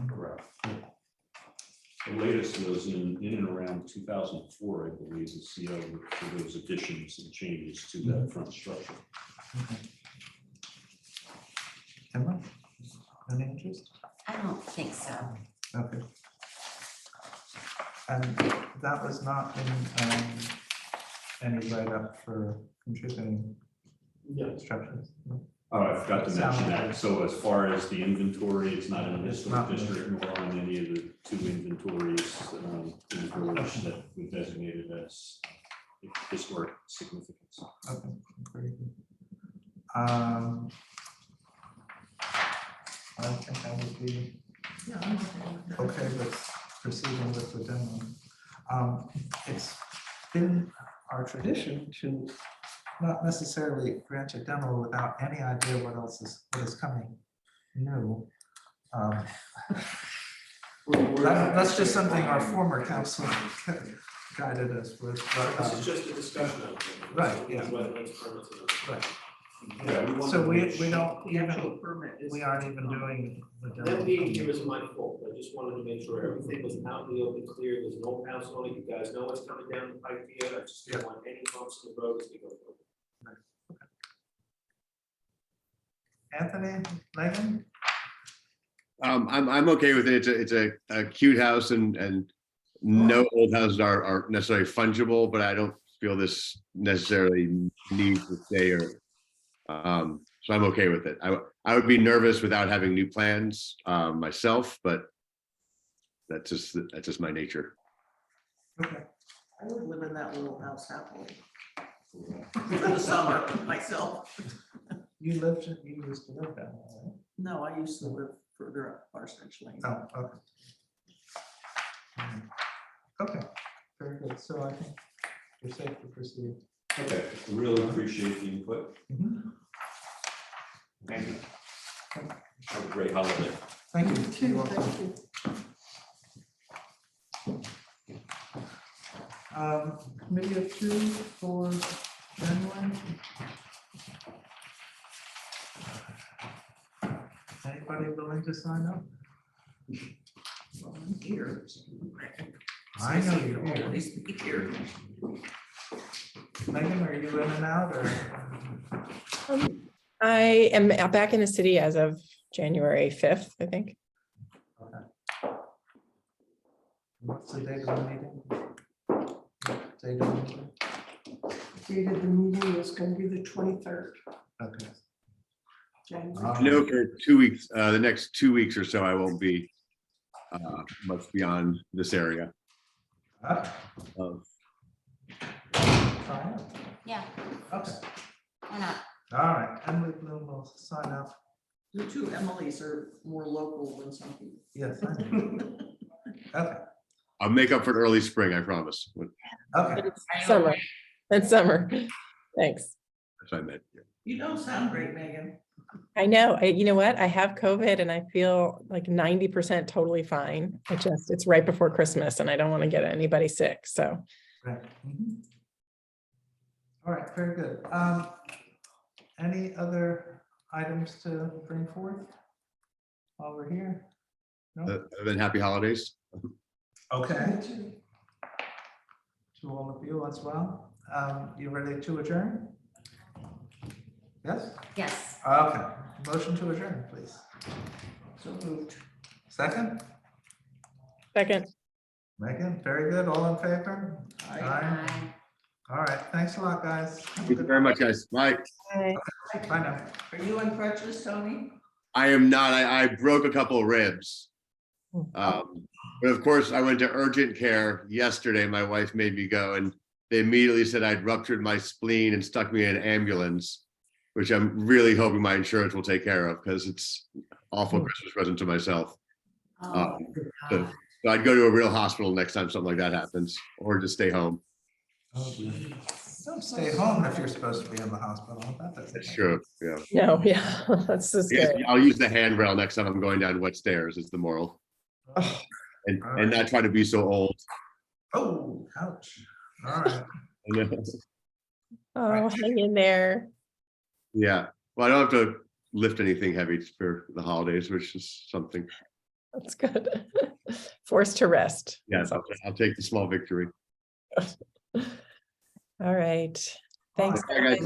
Correct. The latest was in and around 2004, I believe, the CO for those additions and changes to that front structure. Emma, any interest? I don't think so. Okay. And that was not in any write-up for contributing structures? No? Oh, I forgot to mention Sound. that. So as far as the inventory, it's not in the It's historic not in the- district nor on any of the 2 inventories in the village that we designated as historic significance. Okay, very good. I think I would be okay with proceeding with the demo. It's been our tradition to not necessarily grant a demo without any idea what is coming new. That's just something our former council guided us with. But, This is just a discussion of it. Right, yeah. Wetlands permits and right. Yeah, So we don't The actual even, permit is. we aren't even doing the That demo. being here is my fault. I just wanted to make sure everything was out in the open, clear. There's no house on it. You guys know what's coming down the pipe here. I just don't want any bumps in the road as we go forward. Anthony, Megan? I'm okay with it. It's a cute house and no old houses are necessarily fungible, but I don't feel this necessarily needs to stay or, so I'm okay with it. I would be nervous without having new plans, myself, but that's just my nature. Okay. I would live in that little house happily. For the summer, myself. You used to live down there, right? No, I used to live further up Parsonage Lane. Oh, okay. Okay, very good. So I think you're safe to proceed. Okay, really appreciate the input. Thank you. Have a great holiday. Thank you. Thank you. Committee of two for January. Anybody willing to sign up? Well, I'm here. I know you're I'll here. always be here. Megan, are you in and out or? I am back in the city as of January 5th, I think. What's the date of the meeting? Date of the meeting? Date of the meeting is going to be the 23rd. Okay. January. I know for 2 weeks, the next 2 weeks or so, I won't be much beyond this area. Of Yeah, Okay, why not? all right, Emily Bloom will sign up. The two Emilys are more local than some people. Yes. I know. Okay, I'll make up for it early spring, I promise. okay. Summer. It's summer. Thanks. That's what I meant. You don't sound great, Megan. I know. You know what? I have COVID and I feel like 90% totally fine. It's right before Christmas and I don't want to get anybody sick. So Right. All right, very good. Any other items to bring forth while we're here? No? Then happy holidays. Okay. To all of you as well. You ready to adjourn? Yes? Yes. Okay, motion to adjourn, please. So moved. Second? second. Megan, very good. All in favor? Aye. All right, thanks a lot, guys. Have a Thank you good very much, guys. Bye. Bye. Bye now. Are you on crutches, Tony? I am not. I broke a couple of ribs. But of course, I went to urgent care yesterday. My wife made me go, and they immediately said I'd ruptured my spleen and stuck me in an ambulance, which I'm really hoping my insurance will take care of because it's an awful Christmas present to myself. Oh, So I'd go to a real hospital next time something like that happens, or just stay home. Don't stay home if you're supposed to be in the hospital. That's true. Yeah. No, yeah, that's so I guess scary. I'll use the handrail next time I'm going down wet stairs. Is the moral, and not try to be so old. Oh, ouch. All right. Oh, hang in there. Yeah. Well, I don't have to lift anything heavy for the holidays, which is something. That's good. Forced to rest. Yes, I'll take the small victory. All right. Thanks. Bye, guys.